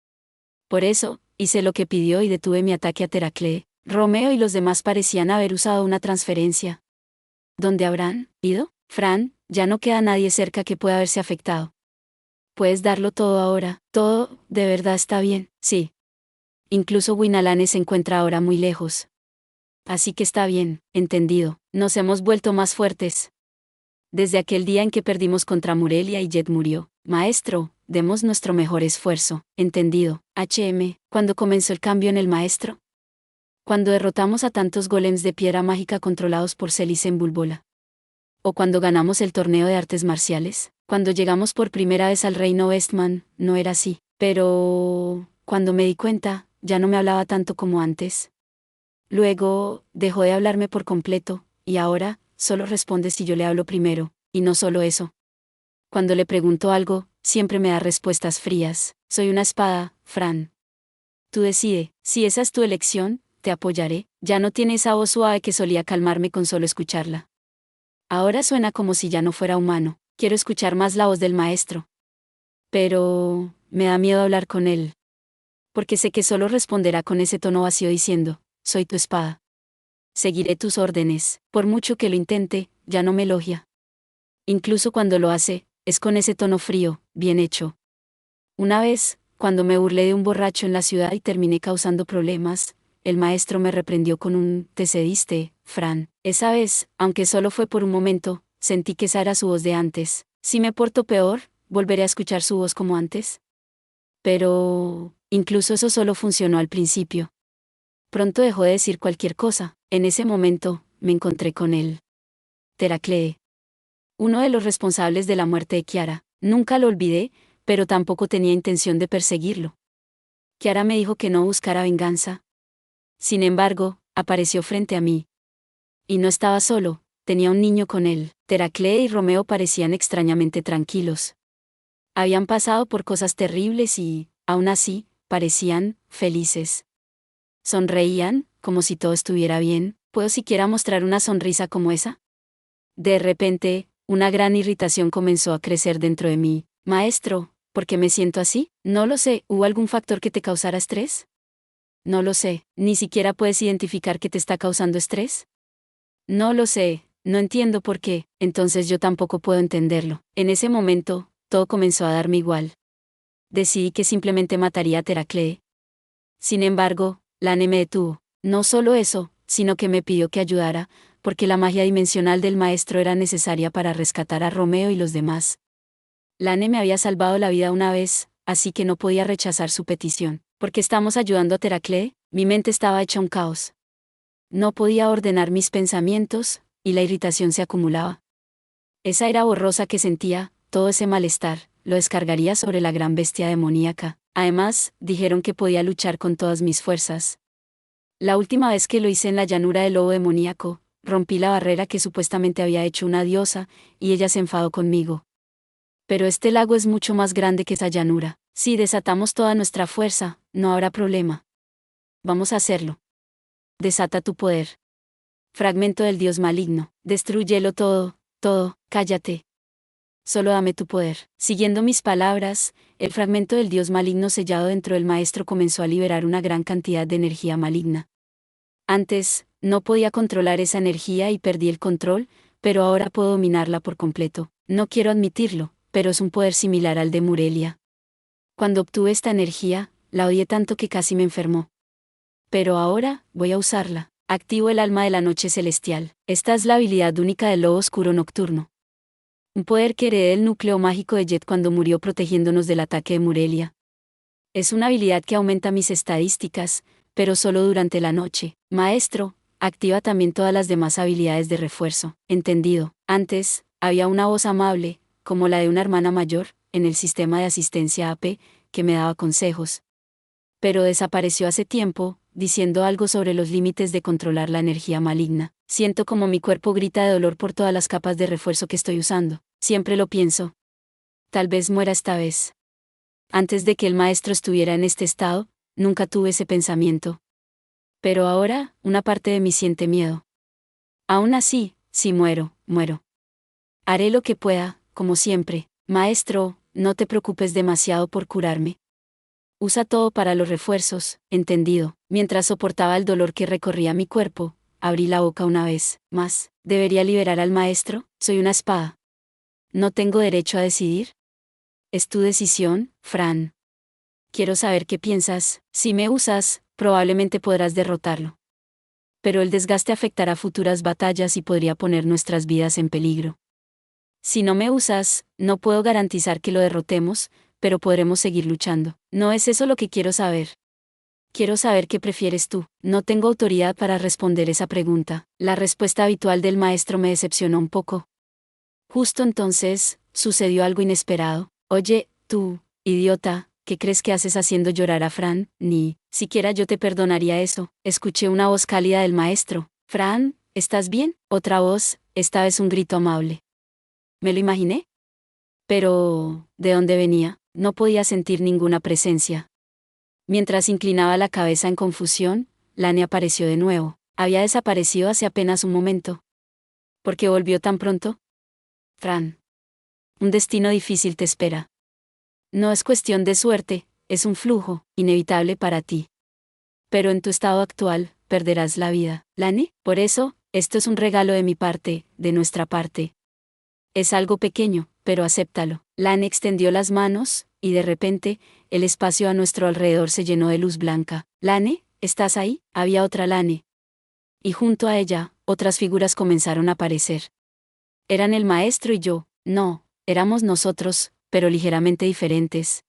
Por eso, hice lo que pidió y detuve mi ataque a Teraclea. Romeo y los demás parecían haber usado una transferencia. ¿Dónde habrán ido? Fran, ya no queda nadie cerca que pueda haberse afectado. Puedes darlo todo ahora. Todo, de verdad está bien. Sí. Incluso Winalane se encuentra ahora muy lejos. Así que está bien, entendido. Nos hemos vuelto más fuertes. Desde aquel día en que perdimos contra Murelia y Jet murió. Maestro, demos nuestro mejor esfuerzo. Entendido. ¿Cuándo comenzó el cambio en el maestro? Cuando derrotamos a tantos golems de piedra mágica controlados por Célice en Bulbola. O cuando ganamos el torneo de artes marciales. Cuando llegamos por primera vez al reino Westman, no era así. Pero, cuando me di cuenta, ya no me hablaba tanto como antes. Luego, dejó de hablarme por completo, y ahora, solo responde si yo le hablo primero, y no solo eso. Cuando le pregunto algo, siempre me da respuestas frías. Soy una espada, Fran. tú decide, si esa es tu elección, te apoyaré. Ya no tiene esa voz suave que solía calmarme con solo escucharla. Ahora suena como si ya no fuera humano. Quiero escuchar más la voz del maestro. Pero me da miedo hablar con él. Porque sé que solo responderá con ese tono vacío diciendo, soy tu espada. Seguiré tus órdenes. Por mucho que lo intente, ya no me elogia. Incluso cuando lo hace, es con ese tono frío, bien hecho. Una vez, cuando me burlé de un borracho en la ciudad y terminé causando problemas, el maestro me reprendió con un «te cediste, Fran». Esa vez, aunque solo fue por un momento, sentí que esa era su voz de antes. Si me porto peor, ¿volveré a escuchar su voz como antes? Pero incluso eso solo funcionó al principio. Pronto dejó de decir cualquier cosa. En ese momento, me encontré con él. Teraclee. Uno de los responsables de la muerte de Kiara. Nunca lo olvidé, pero tampoco tenía intención de perseguirlo. Kiara me dijo que no buscara venganza. Sin embargo, apareció frente a mí. Y no estaba solo, tenía un niño con él. Teraclee y Romeo parecían extrañamente tranquilos. Habían pasado por cosas terribles y, aún así, parecían felices. Sonreían, como si todo estuviera bien. ¿Puedo siquiera mostrar una sonrisa como esa? De repente, una gran irritación comenzó a crecer dentro de mí. Maestro, ¿por qué me siento así? No lo sé. ¿Hubo algún factor que te causara estrés? No lo sé. ¿Ni siquiera puedes identificar qué te está causando estrés? No lo sé. No entiendo por qué. Entonces yo tampoco puedo entenderlo. En ese momento, todo comenzó a darme igual. Decidí que simplemente mataría a Teraclee. Sin embargo, Lane me detuvo. No solo eso, sino que me pidió que ayudara, porque la magia dimensional del maestro era necesaria para rescatar a Romeo y los demás. Lane me había salvado la vida una vez, así que no podía rechazar su petición. ¿Por qué estamos ayudando a Teraclee? Mi mente estaba hecha un caos. No podía ordenar mis pensamientos, y la irritación se acumulaba. Esa ira borrosa que sentía, todo ese malestar, lo descargaría sobre la gran bestia demoníaca. Además, dijeron que podía luchar con todas mis fuerzas. La última vez que lo hice en la llanura del lobo demoníaco, rompí la barrera que supuestamente había hecho una diosa, y ella se enfadó conmigo. Pero este lago es mucho más grande que esa llanura. Si desatamos toda nuestra fuerza, no habrá problema. Vamos a hacerlo. Desata tu poder. Fragmento del dios maligno. Destrúyelo todo, todo, cállate. Solo dame tu poder. Siguiendo mis palabras, el fragmento del dios maligno sellado dentro del maestro comenzó a liberar una gran cantidad de energía maligna. Antes, no podía controlar esa energía y perdí el control, pero ahora puedo dominarla por completo. No quiero admitirlo, pero es un poder similar al de Murelia. Cuando obtuve esta energía, la odié tanto que casi me enfermó. Pero ahora, voy a usarla. Activo el alma de la noche celestial. Esta es la habilidad única del lobo oscuro nocturno. Un poder que heredé del núcleo mágico de Jet cuando murió protegiéndonos del ataque de Murelia. Es una habilidad que aumenta mis estadísticas, pero solo durante la noche. Maestro, activa también todas las demás habilidades de refuerzo. Entendido. Antes, había una voz amable, como la de una hermana mayor, en el sistema de asistencia AP, que me daba consejos. Pero desapareció hace tiempo, diciendo algo sobre los límites de controlar la energía maligna. Siento como mi cuerpo grita de dolor por todas las capas de refuerzo que estoy usando. Siempre lo pienso. Tal vez muera esta vez. Antes de que el maestro estuviera en este estado, nunca tuve ese pensamiento. Pero ahora, una parte de mí siente miedo. Aún así, si muero, muero. Haré lo que pueda, como siempre. Maestro, no te preocupes demasiado por curarme. Usa todo para los refuerzos, entendido. Mientras soportaba el dolor que recorría mi cuerpo, abrí la boca una vez más. ¿Debería liberar al maestro? Soy una espada. ¿No tengo derecho a decidir? Es tu decisión, Fran. Quiero saber qué piensas. Si me usas, probablemente podrás derrotarlo. Pero el desgaste afectará futuras batallas y podría poner nuestras vidas en peligro. Si no me usas, no puedo garantizar que lo derrotemos, pero podremos seguir luchando. No es eso lo que quiero saber. Quiero saber qué prefieres tú. No tengo autoridad para responder esa pregunta. La respuesta habitual del maestro me decepcionó un poco. Justo entonces, sucedió algo inesperado. Oye, tú, idiota, ¿qué crees que haces haciendo llorar a Fran? Ni siquiera yo te perdonaría eso. Escuché una voz cálida del maestro. Fran, ¿estás bien? Otra voz, esta vez un grito amable. ¿Me lo imaginé? Pero, ¿de dónde venía? No podía sentir ninguna presencia. Mientras inclinaba la cabeza en confusión, Lane apareció de nuevo. Había desaparecido hace apenas un momento. ¿Por qué volvió tan pronto? Fran. Un destino difícil te espera. No es cuestión de suerte, es un flujo, inevitable para ti. Pero en tu estado actual, perderás la vida. Lane, por eso, esto es un regalo de mi parte, de nuestra parte. Es algo pequeño, pero acéptalo. Lane extendió las manos, y de repente, el espacio a nuestro alrededor se llenó de luz blanca. Lane, ¿estás ahí? Había otra Lane. Y junto a ella, otras figuras comenzaron a aparecer. Eran el maestro y yo, no, éramos nosotros, pero ligeramente diferentes.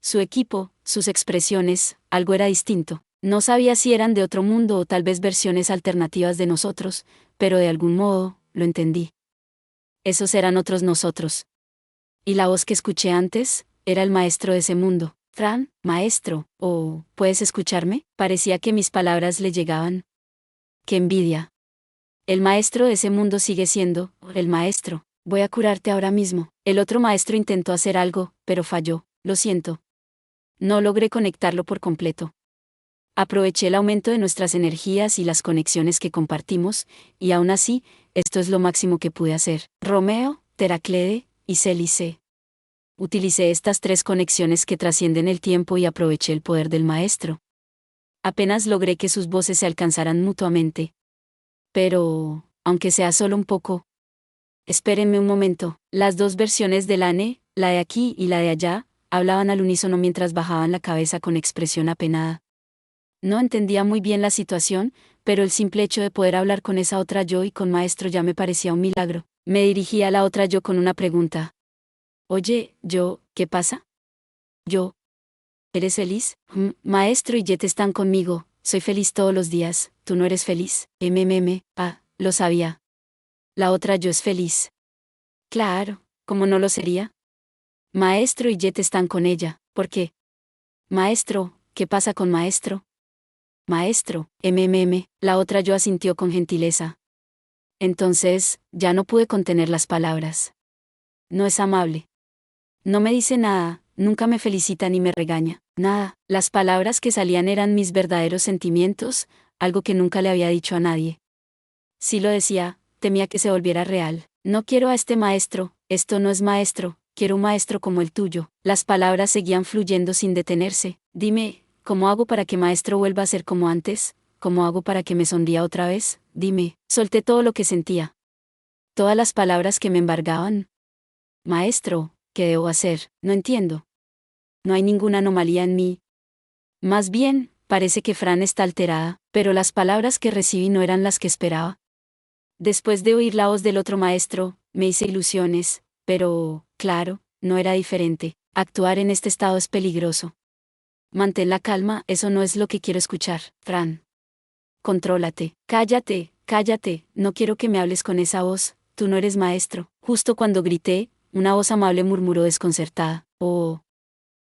Su equipo, sus expresiones, algo era distinto. No sabía si eran de otro mundo o tal vez versiones alternativas de nosotros, pero de algún modo, lo entendí. Esos eran otros nosotros. Y la voz que escuché antes, era el maestro de ese mundo. Fran, maestro, ¿puedes escucharme? Parecía que mis palabras le llegaban. ¡Qué envidia! El maestro de ese mundo sigue siendo, el maestro. Voy a curarte ahora mismo. El otro maestro intentó hacer algo, pero falló. Lo siento. No logré conectarlo por completo. Aproveché el aumento de nuestras energías y las conexiones que compartimos, y aún así, esto es lo máximo que pude hacer. Romeo, Teraclede y Célice. Utilicé estas 3 conexiones que trascienden el tiempo y aproveché el poder del maestro. Apenas logré que sus voces se alcanzaran mutuamente. Pero, aunque sea solo un poco. Espérenme un momento. Las 2 versiones de Lane, la de aquí y la de allá, hablaban al unísono mientras bajaban la cabeza con expresión apenada. No entendía muy bien la situación, pero el simple hecho de poder hablar con esa otra yo y con maestro ya me parecía un milagro. Me dirigí a la otra yo con una pregunta. Oye, yo, ¿qué pasa? Yo. ¿Eres feliz? Maestro y Jet están conmigo, soy feliz todos los días, ¿tú no eres feliz? Lo sabía. La otra yo es feliz. Claro, ¿cómo no lo sería? Maestro y Jet están con ella, ¿por qué? Maestro, ¿qué pasa con maestro? Maestro, la otra yo asintió con gentileza. Entonces, ya no pude contener las palabras. No es amable. No me dice nada, nunca me felicita ni me regaña, nada. Las palabras que salían eran mis verdaderos sentimientos, algo que nunca le había dicho a nadie. Si lo decía, temía que se volviera real. No quiero a este maestro, esto no es maestro, quiero un maestro como el tuyo. Las palabras seguían fluyendo sin detenerse. Dime, ¿cómo hago para que maestro vuelva a ser como antes? ¿Cómo hago para que me sonría otra vez? Dime, solté todo lo que sentía. Todas las palabras que me embargaban. Maestro, ¿qué debo hacer? No entiendo. No hay ninguna anomalía en mí. Más bien, parece que Fran está alterada, pero las palabras que recibí no eran las que esperaba. Después de oír la voz del otro maestro, me hice ilusiones, pero, claro, no era diferente. Actuar en este estado es peligroso. Mantén la calma, eso no es lo que quiero escuchar, Fran. Contrólate, cállate, cállate, no quiero que me hables con esa voz, tú no eres maestro. Justo cuando grité, una voz amable murmuró desconcertada. Oh.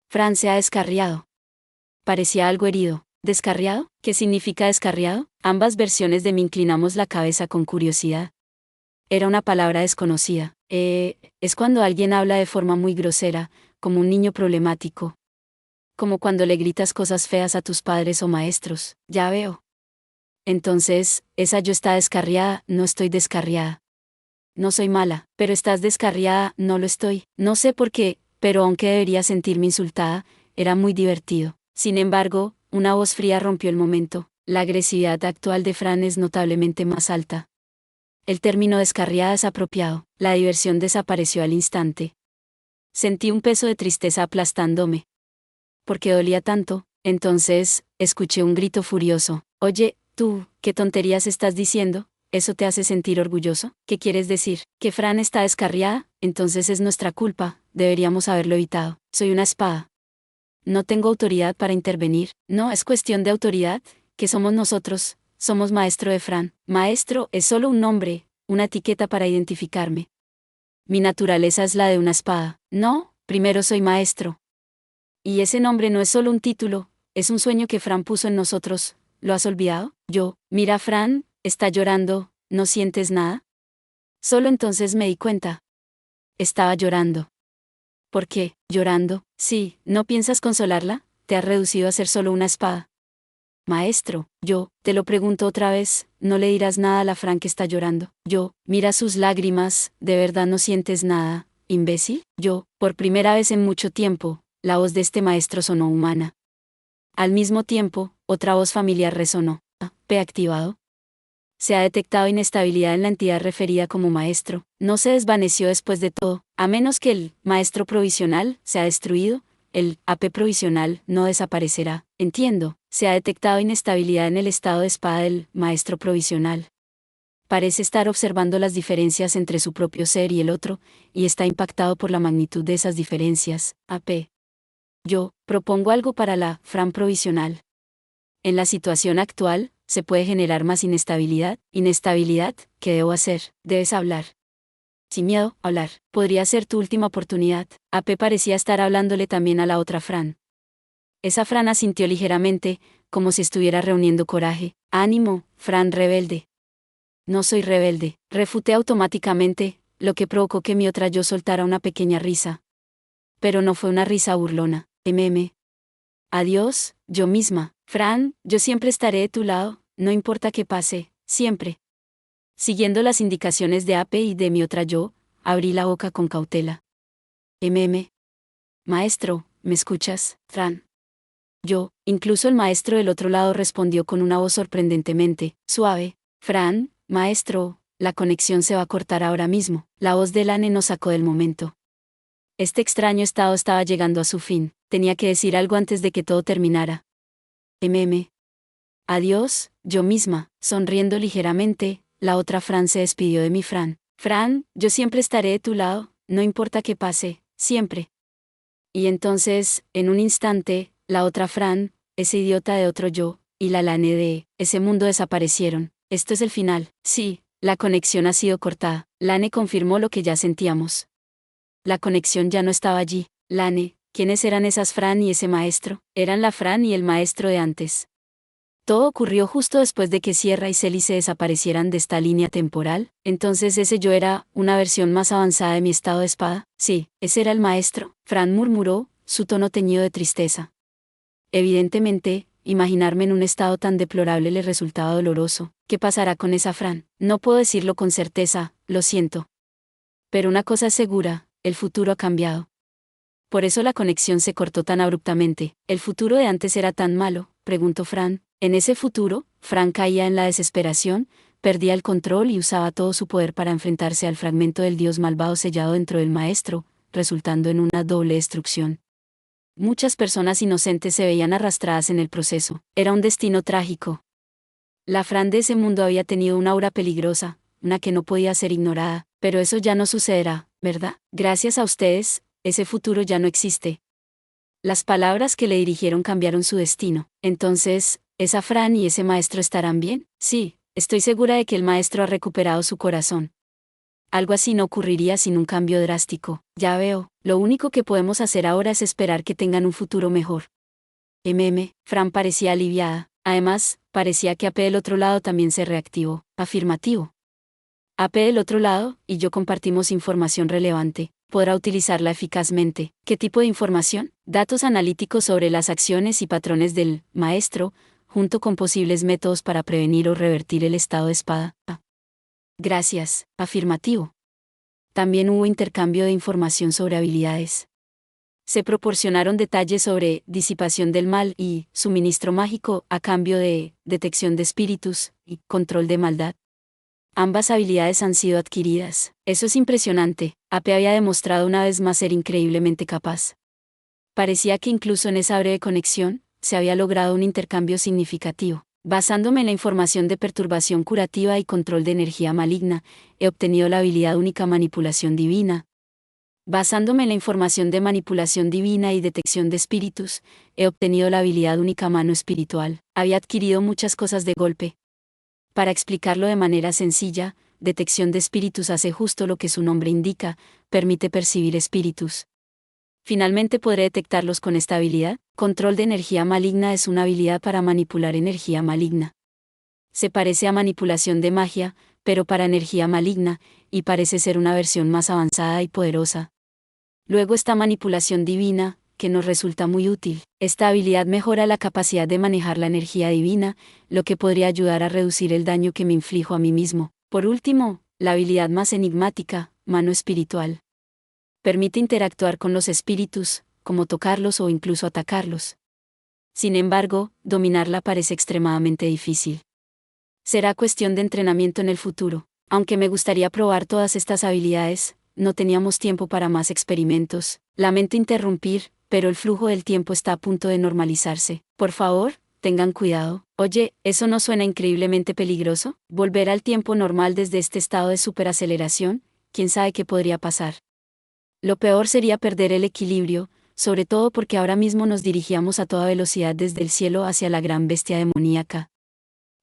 Fran se ha descarriado. Parecía algo herido. ¿Descarriado? ¿Qué significa descarriado? Ambas versiones de mí inclinamos la cabeza con curiosidad. Era una palabra desconocida. Es cuando alguien habla de forma muy grosera, como un niño problemático. Como cuando le gritas cosas feas a tus padres o maestros. Ya veo. Entonces, esa yo está descarriada, no estoy descarriada. No soy mala, pero estás descarriada, no lo estoy. No sé por qué, pero aunque debería sentirme insultada, era muy divertido. Sin embargo, una voz fría rompió el momento. La agresividad actual de Fran es notablemente más alta. El término descarriada es apropiado. La diversión desapareció al instante. Sentí un peso de tristeza aplastándome. ¿Por qué dolía tanto? Entonces, escuché un grito furioso. Oye, tú, ¿qué tonterías estás diciendo? ¿Eso te hace sentir orgulloso? ¿Qué quieres decir? ¿Que Fran está descarriada? Entonces es nuestra culpa, deberíamos haberlo evitado. Soy una espada. No tengo autoridad para intervenir. No es cuestión de autoridad, que somos nosotros, somos maestro de Fran. Maestro es solo un nombre, una etiqueta para identificarme. Mi naturaleza es la de una espada. No, primero soy maestro. Y ese nombre no es solo un título, es un sueño que Fran puso en nosotros. ¿Lo has olvidado? Mira Fran, está llorando, ¿no sientes nada? Solo entonces me di cuenta. Estaba llorando. ¿Por qué? ¿Llorando? Sí, ¿no piensas consolarla? te has reducido a ser solo una espada. Maestro, yo, te lo pregunto otra vez, ¿no le dirás nada a la Fran que está llorando? Yo, mira sus lágrimas, ¿de verdad no sientes nada, imbécil? Yo, por primera vez en mucho tiempo, la voz de este maestro sonó humana. Al mismo tiempo, otra voz familiar resonó. P activado. Se ha detectado inestabilidad en la entidad referida como maestro. No se desvaneció después de todo, a menos que el maestro provisional se ha destruido. El AP provisional no desaparecerá. Entiendo, se ha detectado inestabilidad en el estado de espada del maestro provisional. Parece estar observando las diferencias entre su propio ser y el otro, y está impactado por la magnitud de esas diferencias. AP. Yo propongo algo para la Fran provisional. En la situación actual, se puede generar más inestabilidad. Inestabilidad, ¿qué debo hacer? Debes hablar. Sin miedo, hablar. Podría ser tu última oportunidad. AP parecía estar hablándole también a la otra Fran. Esa Fran asintió ligeramente, como si estuviera reuniendo coraje. Ánimo, Fran rebelde. No soy rebelde, refuté automáticamente, lo que provocó que mi otra yo soltara una pequeña risa. Pero no fue una risa burlona. Adiós, yo misma. Fran, yo siempre estaré de tu lado, no importa qué pase, siempre. Siguiendo las indicaciones de AP y de mi otra yo, abrí la boca con cautela. Maestro, ¿me escuchas, Fran? Yo, incluso el maestro del otro lado respondió con una voz sorprendentemente suave. Fran, maestro, la conexión se va a cortar ahora mismo. La voz de Lane nos sacó del momento. Este extraño estado estaba llegando a su fin. Tenía que decir algo antes de que todo terminara. Adiós, yo misma, sonriendo ligeramente, la otra Fran se despidió de mi Fran. Fran, yo siempre estaré de tu lado, no importa qué pase, siempre. Y entonces, en un instante, la otra Fran, ese idiota de otro yo, y la Lane de ese mundo desaparecieron. Esto es el final. Sí, la conexión ha sido cortada. Lane confirmó lo que ya sentíamos. La conexión ya no estaba allí. Lane, ¿quiénes eran esas Fran y ese maestro? Eran la Fran y el maestro de antes. Todo ocurrió justo después de que Sierra y Celi se desaparecieran de esta línea temporal. Entonces ese yo era una versión más avanzada de mi estado de espada. Sí, ese era el maestro. Fran murmuró, su tono teñido de tristeza. Evidentemente, imaginarme en un estado tan deplorable le resultaba doloroso. ¿Qué pasará con esa Fran? No puedo decirlo con certeza, lo siento. Pero una cosa es segura, el futuro ha cambiado. Por eso la conexión se cortó tan abruptamente. ¿El futuro de antes era tan malo?, preguntó Fran. En ese futuro, Fran caía en la desesperación, perdía el control y usaba todo su poder para enfrentarse al fragmento del dios malvado sellado dentro del maestro, resultando en una doble destrucción. Muchas personas inocentes se veían arrastradas en el proceso. Era un destino trágico. La Fran de ese mundo había tenido una aura peligrosa, una que no podía ser ignorada, pero eso ya no sucederá, ¿verdad? Gracias a ustedes, ese futuro ya no existe. Las palabras que le dirigieron cambiaron su destino. Entonces, ¿esa Fran y ese maestro estarán bien? Sí, estoy segura de que el maestro ha recuperado su corazón. Algo así no ocurriría sin un cambio drástico. Ya veo, lo único que podemos hacer ahora es esperar que tengan un futuro mejor. Fran parecía aliviada. Además, parecía que AP del otro lado también se reactivó. Afirmativo. AP del otro lado, y yo compartimos información relevante. Podrá utilizarla eficazmente. ¿Qué tipo de información? Datos analíticos sobre las acciones y patrones del maestro, junto con posibles métodos para prevenir o revertir el estado de espada. Gracias, afirmativo. También hubo intercambio de información sobre habilidades. Se proporcionaron detalles sobre disipación del mal y suministro mágico a cambio de detección de espíritus y control de maldad. Ambas habilidades han sido adquiridas. Eso es impresionante. AP había demostrado una vez más ser increíblemente capaz. Parecía que incluso en esa breve conexión, se había logrado un intercambio significativo. Basándome en la información de perturbación curativa y control de energía maligna, he obtenido la habilidad única manipulación divina. Basándome en la información de manipulación divina y detección de espíritus, he obtenido la habilidad única mano espiritual. Había adquirido muchas cosas de golpe. Para explicarlo de manera sencilla, detección de espíritus hace justo lo que su nombre indica, permite percibir espíritus. Finalmente podré detectarlos con esta habilidad. Control de energía maligna es una habilidad para manipular energía maligna. Se parece a manipulación de magia, pero para energía maligna, y parece ser una versión más avanzada y poderosa. Luego está manipulación divina, que nos resulta muy útil. Esta habilidad mejora la capacidad de manejar la energía divina, lo que podría ayudar a reducir el daño que me inflijo a mí mismo. Por último, la habilidad más enigmática, mano espiritual. Permite interactuar con los espíritus, como tocarlos o incluso atacarlos. Sin embargo, dominarla parece extremadamente difícil. Será cuestión de entrenamiento en el futuro. Aunque me gustaría probar todas estas habilidades, no teníamos tiempo para más experimentos. Lamento interrumpir, pero el flujo del tiempo está a punto de normalizarse. Por favor, tengan cuidado. Oye, ¿eso no suena increíblemente peligroso? ¿Volver al tiempo normal desde este estado de superaceleración? ¿Quién sabe qué podría pasar? Lo peor sería perder el equilibrio, sobre todo porque ahora mismo nos dirigíamos a toda velocidad desde el cielo hacia la gran bestia demoníaca.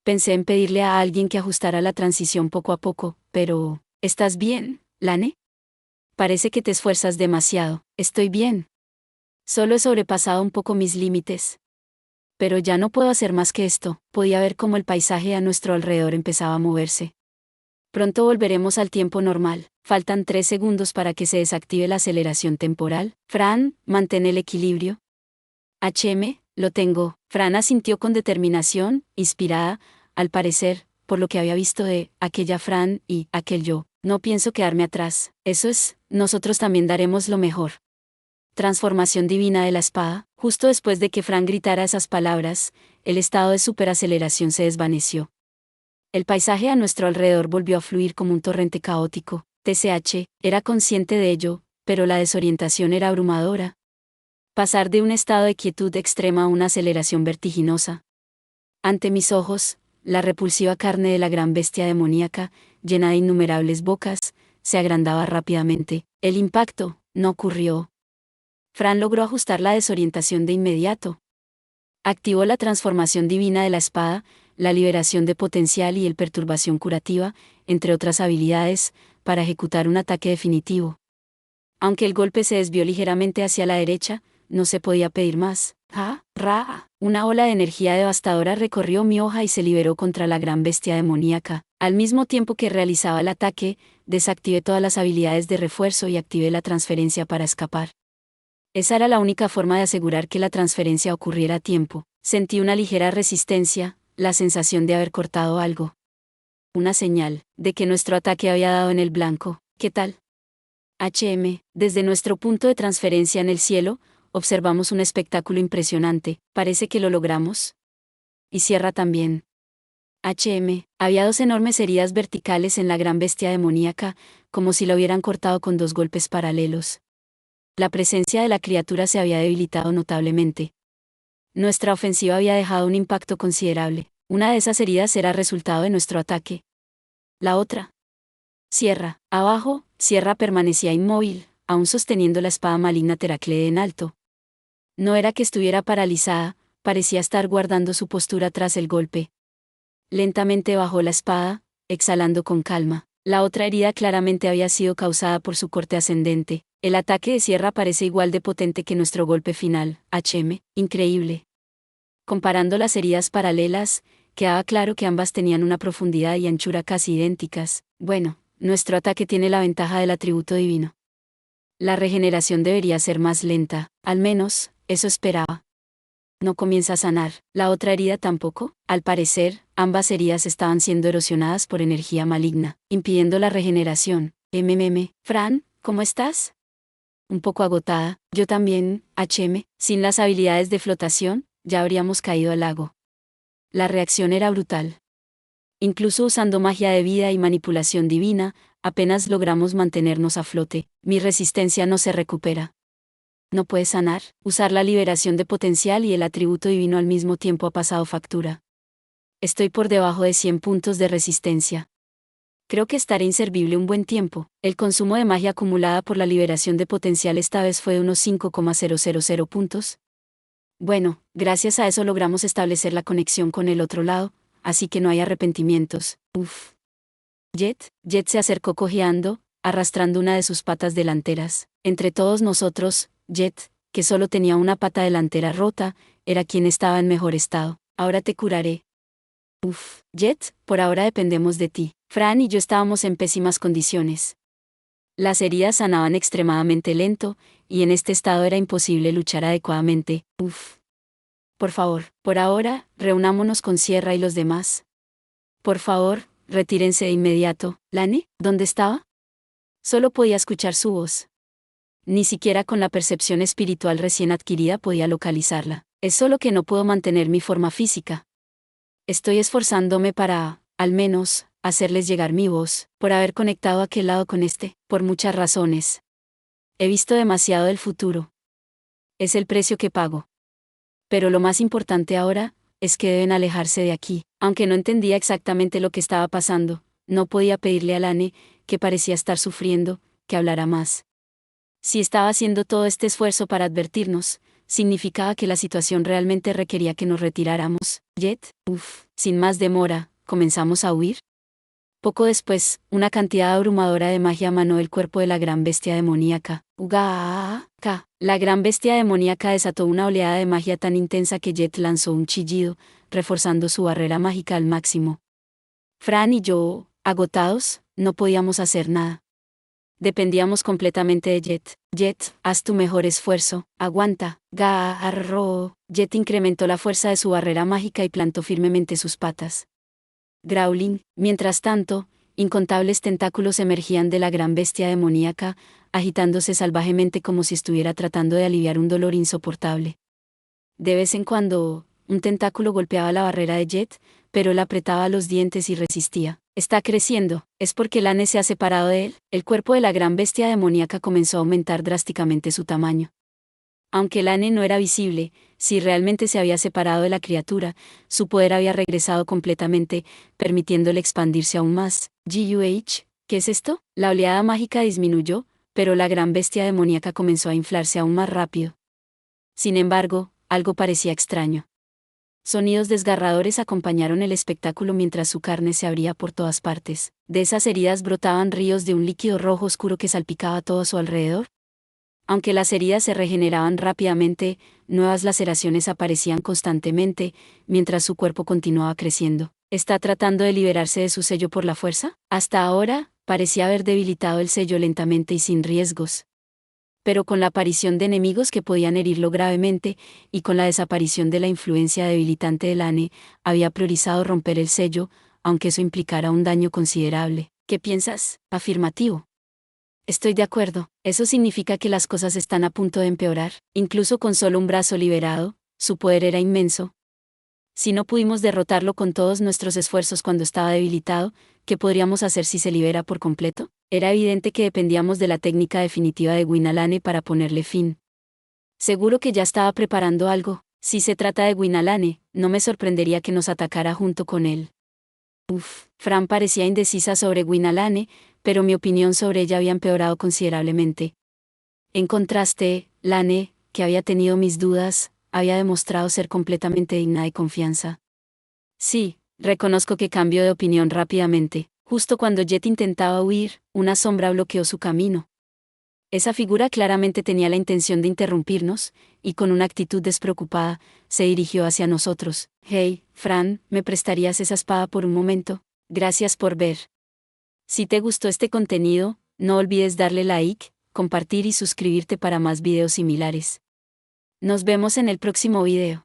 Pensé en pedirle a alguien que ajustara la transición poco a poco, pero... ¿Estás bien, Lane? Parece que te esfuerzas demasiado. Estoy bien. Solo he sobrepasado un poco mis límites. Pero ya no puedo hacer más que esto. Podía ver cómo el paisaje a nuestro alrededor empezaba a moverse. Pronto volveremos al tiempo normal. Faltan 3 segundos para que se desactive la aceleración temporal. Fran, mantén el equilibrio. Lo tengo. Fran asintió con determinación, inspirada, al parecer, por lo que había visto de aquella Fran y aquel yo. No pienso quedarme atrás. Eso es, nosotros también daremos lo mejor. Transformación divina de la espada. Justo después de que Fran gritara esas palabras, el estado de superaceleración se desvaneció. El paisaje a nuestro alrededor volvió a fluir como un torrente caótico. TCH, era consciente de ello, pero la desorientación era abrumadora. Pasar de un estado de quietud extrema a una aceleración vertiginosa. Ante mis ojos, la repulsiva carne de la gran bestia demoníaca, llena de innumerables bocas, se agrandaba rápidamente. El impacto no ocurrió. Fran logró ajustar la desorientación de inmediato. Activó la transformación divina de la espada, la liberación de potencial y el perturbación curativa, entre otras habilidades, para ejecutar un ataque definitivo. Aunque el golpe se desvió ligeramente hacia la derecha, no se podía pedir más. Una ola de energía devastadora recorrió mi hoja y se liberó contra la gran bestia demoníaca. Al mismo tiempo que realizaba el ataque, desactivé todas las habilidades de refuerzo y activé la transferencia para escapar. Esa era la única forma de asegurar que la transferencia ocurriera a tiempo. Sentí una ligera resistencia, la sensación de haber cortado algo. Una señal de que nuestro ataque había dado en el blanco. ¿Qué tal? Desde nuestro punto de transferencia en el cielo, observamos un espectáculo impresionante. Parece que lo logramos. Y Sierra también. Había 2 enormes heridas verticales en la gran bestia demoníaca, como si la hubieran cortado con 2 golpes paralelos. La presencia de la criatura se había debilitado notablemente. Nuestra ofensiva había dejado un impacto considerable. Una de esas heridas era resultado de nuestro ataque. La otra. Sierra. Abajo, Sierra permanecía inmóvil, aún sosteniendo la espada maligna Teraclede en alto. No era que estuviera paralizada, parecía estar guardando su postura tras el golpe. Lentamente bajó la espada, exhalando con calma. La otra herida claramente había sido causada por su corte ascendente. El ataque de Sierra parece igual de potente que nuestro golpe final. Increíble. Comparando las heridas paralelas, quedaba claro que ambas tenían una profundidad y anchura casi idénticas. Bueno, nuestro ataque tiene la ventaja del atributo divino. La regeneración debería ser más lenta, al menos, eso esperaba. No comienza a sanar. La otra herida tampoco. Al parecer, ambas heridas estaban siendo erosionadas por energía maligna, impidiendo la regeneración. Fran, ¿cómo estás? Un poco agotada. Yo también, sin las habilidades de flotación, ya habríamos caído al lago. La reacción era brutal. Incluso usando magia de vida y manipulación divina, apenas logramos mantenernos a flote. Mi resistencia no se recupera. No puede sanar. Usar la liberación de potencial y el atributo divino al mismo tiempo ha pasado factura. Estoy por debajo de 100 puntos de resistencia. Creo que estaré inservible un buen tiempo. El consumo de magia acumulada por la liberación de potencial esta vez fue de unos 5,000 puntos. Bueno, gracias a eso logramos establecer la conexión con el otro lado, así que no hay arrepentimientos. Jet se acercó cojeando, arrastrando una de sus patas delanteras. Entre todos nosotros, Jet, que solo tenía una pata delantera rota, era quien estaba en mejor estado. Ahora te curaré. Jet, por ahora dependemos de ti. Fran y yo estábamos en pésimas condiciones. Las heridas sanaban extremadamente lento, y en este estado era imposible luchar adecuadamente. Uf. Por favor, por ahora, reunámonos con Sierra y los demás. Por favor, retírense de inmediato. ¿Lane? ¿Dónde estaba? Solo podía escuchar su voz. Ni siquiera con la percepción espiritual recién adquirida podía localizarla. Es solo que no puedo mantener mi forma física. Estoy esforzándome para, al menos, hacerles llegar mi voz, por haber conectado aquel lado con este, por muchas razones. He visto demasiado del futuro. Es el precio que pago. Pero lo más importante ahora, es que deben alejarse de aquí. Aunque no entendía exactamente lo que estaba pasando, no podía pedirle a Lane, que parecía estar sufriendo, que hablara más. Si estaba haciendo todo este esfuerzo para advertirnos, significaba que la situación realmente requería que nos retiráramos. Jet, sin más demora, comenzamos a huir. Poco después, una cantidad abrumadora de magia emanó del cuerpo de la gran bestia demoníaca. Uga-ka. La gran bestia demoníaca desató una oleada de magia tan intensa que Jet lanzó un chillido, reforzando su barrera mágica al máximo. Fran y yo, agotados, no podíamos hacer nada. Dependíamos completamente de Jet. Jet, haz tu mejor esfuerzo, aguanta. Garro. Jet incrementó la fuerza de su barrera mágica y plantó firmemente sus patas. Growling. Mientras tanto, incontables tentáculos emergían de la gran bestia demoníaca, agitándose salvajemente como si estuviera tratando de aliviar un dolor insoportable. De vez en cuando, un tentáculo golpeaba la barrera de Jet, pero él apretaba los dientes y resistía. Está creciendo, ¿es porque Lane se ha separado de él? El cuerpo de la gran bestia demoníaca comenzó a aumentar drásticamente su tamaño. Aunque Lane no era visible, si realmente se había separado de la criatura, su poder había regresado completamente, permitiéndole expandirse aún más. ¿Guh? ¿Qué es esto? La oleada mágica disminuyó, pero la gran bestia demoníaca comenzó a inflarse aún más rápido. Sin embargo, algo parecía extraño. Sonidos desgarradores acompañaron el espectáculo mientras su carne se abría por todas partes. De esas heridas brotaban ríos de un líquido rojo oscuro que salpicaba todo a su alrededor. Aunque las heridas se regeneraban rápidamente, nuevas laceraciones aparecían constantemente, mientras su cuerpo continuaba creciendo. ¿Está tratando de liberarse de su sello por la fuerza? Hasta ahora, parecía haber debilitado el sello lentamente y sin riesgos. Pero con la aparición de enemigos que podían herirlo gravemente, y con la desaparición de la influencia debilitante de Lane, había priorizado romper el sello, aunque eso implicara un daño considerable. ¿Qué piensas? Afirmativo. Estoy de acuerdo, eso significa que las cosas están a punto de empeorar. Incluso con solo un brazo liberado, su poder era inmenso. Si no pudimos derrotarlo con todos nuestros esfuerzos cuando estaba debilitado, ¿qué podríamos hacer si se libera por completo? Era evidente que dependíamos de la técnica definitiva de Gwynalane para ponerle fin. Seguro que ya estaba preparando algo. Si se trata de Gwynalane, no me sorprendería que nos atacara junto con él. Fran parecía indecisa sobre Gwynalane, pero mi opinión sobre ella había empeorado considerablemente. En contraste, Lane, que había tenido mis dudas, había demostrado ser completamente digna de confianza. Sí, reconozco que cambió de opinión rápidamente. Justo cuando Jet intentaba huir, una sombra bloqueó su camino. Esa figura claramente tenía la intención de interrumpirnos, y con una actitud despreocupada, se dirigió hacia nosotros. Hey, Fran, ¿me prestarías esa espada por un momento? Gracias por ver. Si te gustó este contenido, no olvides darle like, compartir y suscribirte para más videos similares. Nos vemos en el próximo video.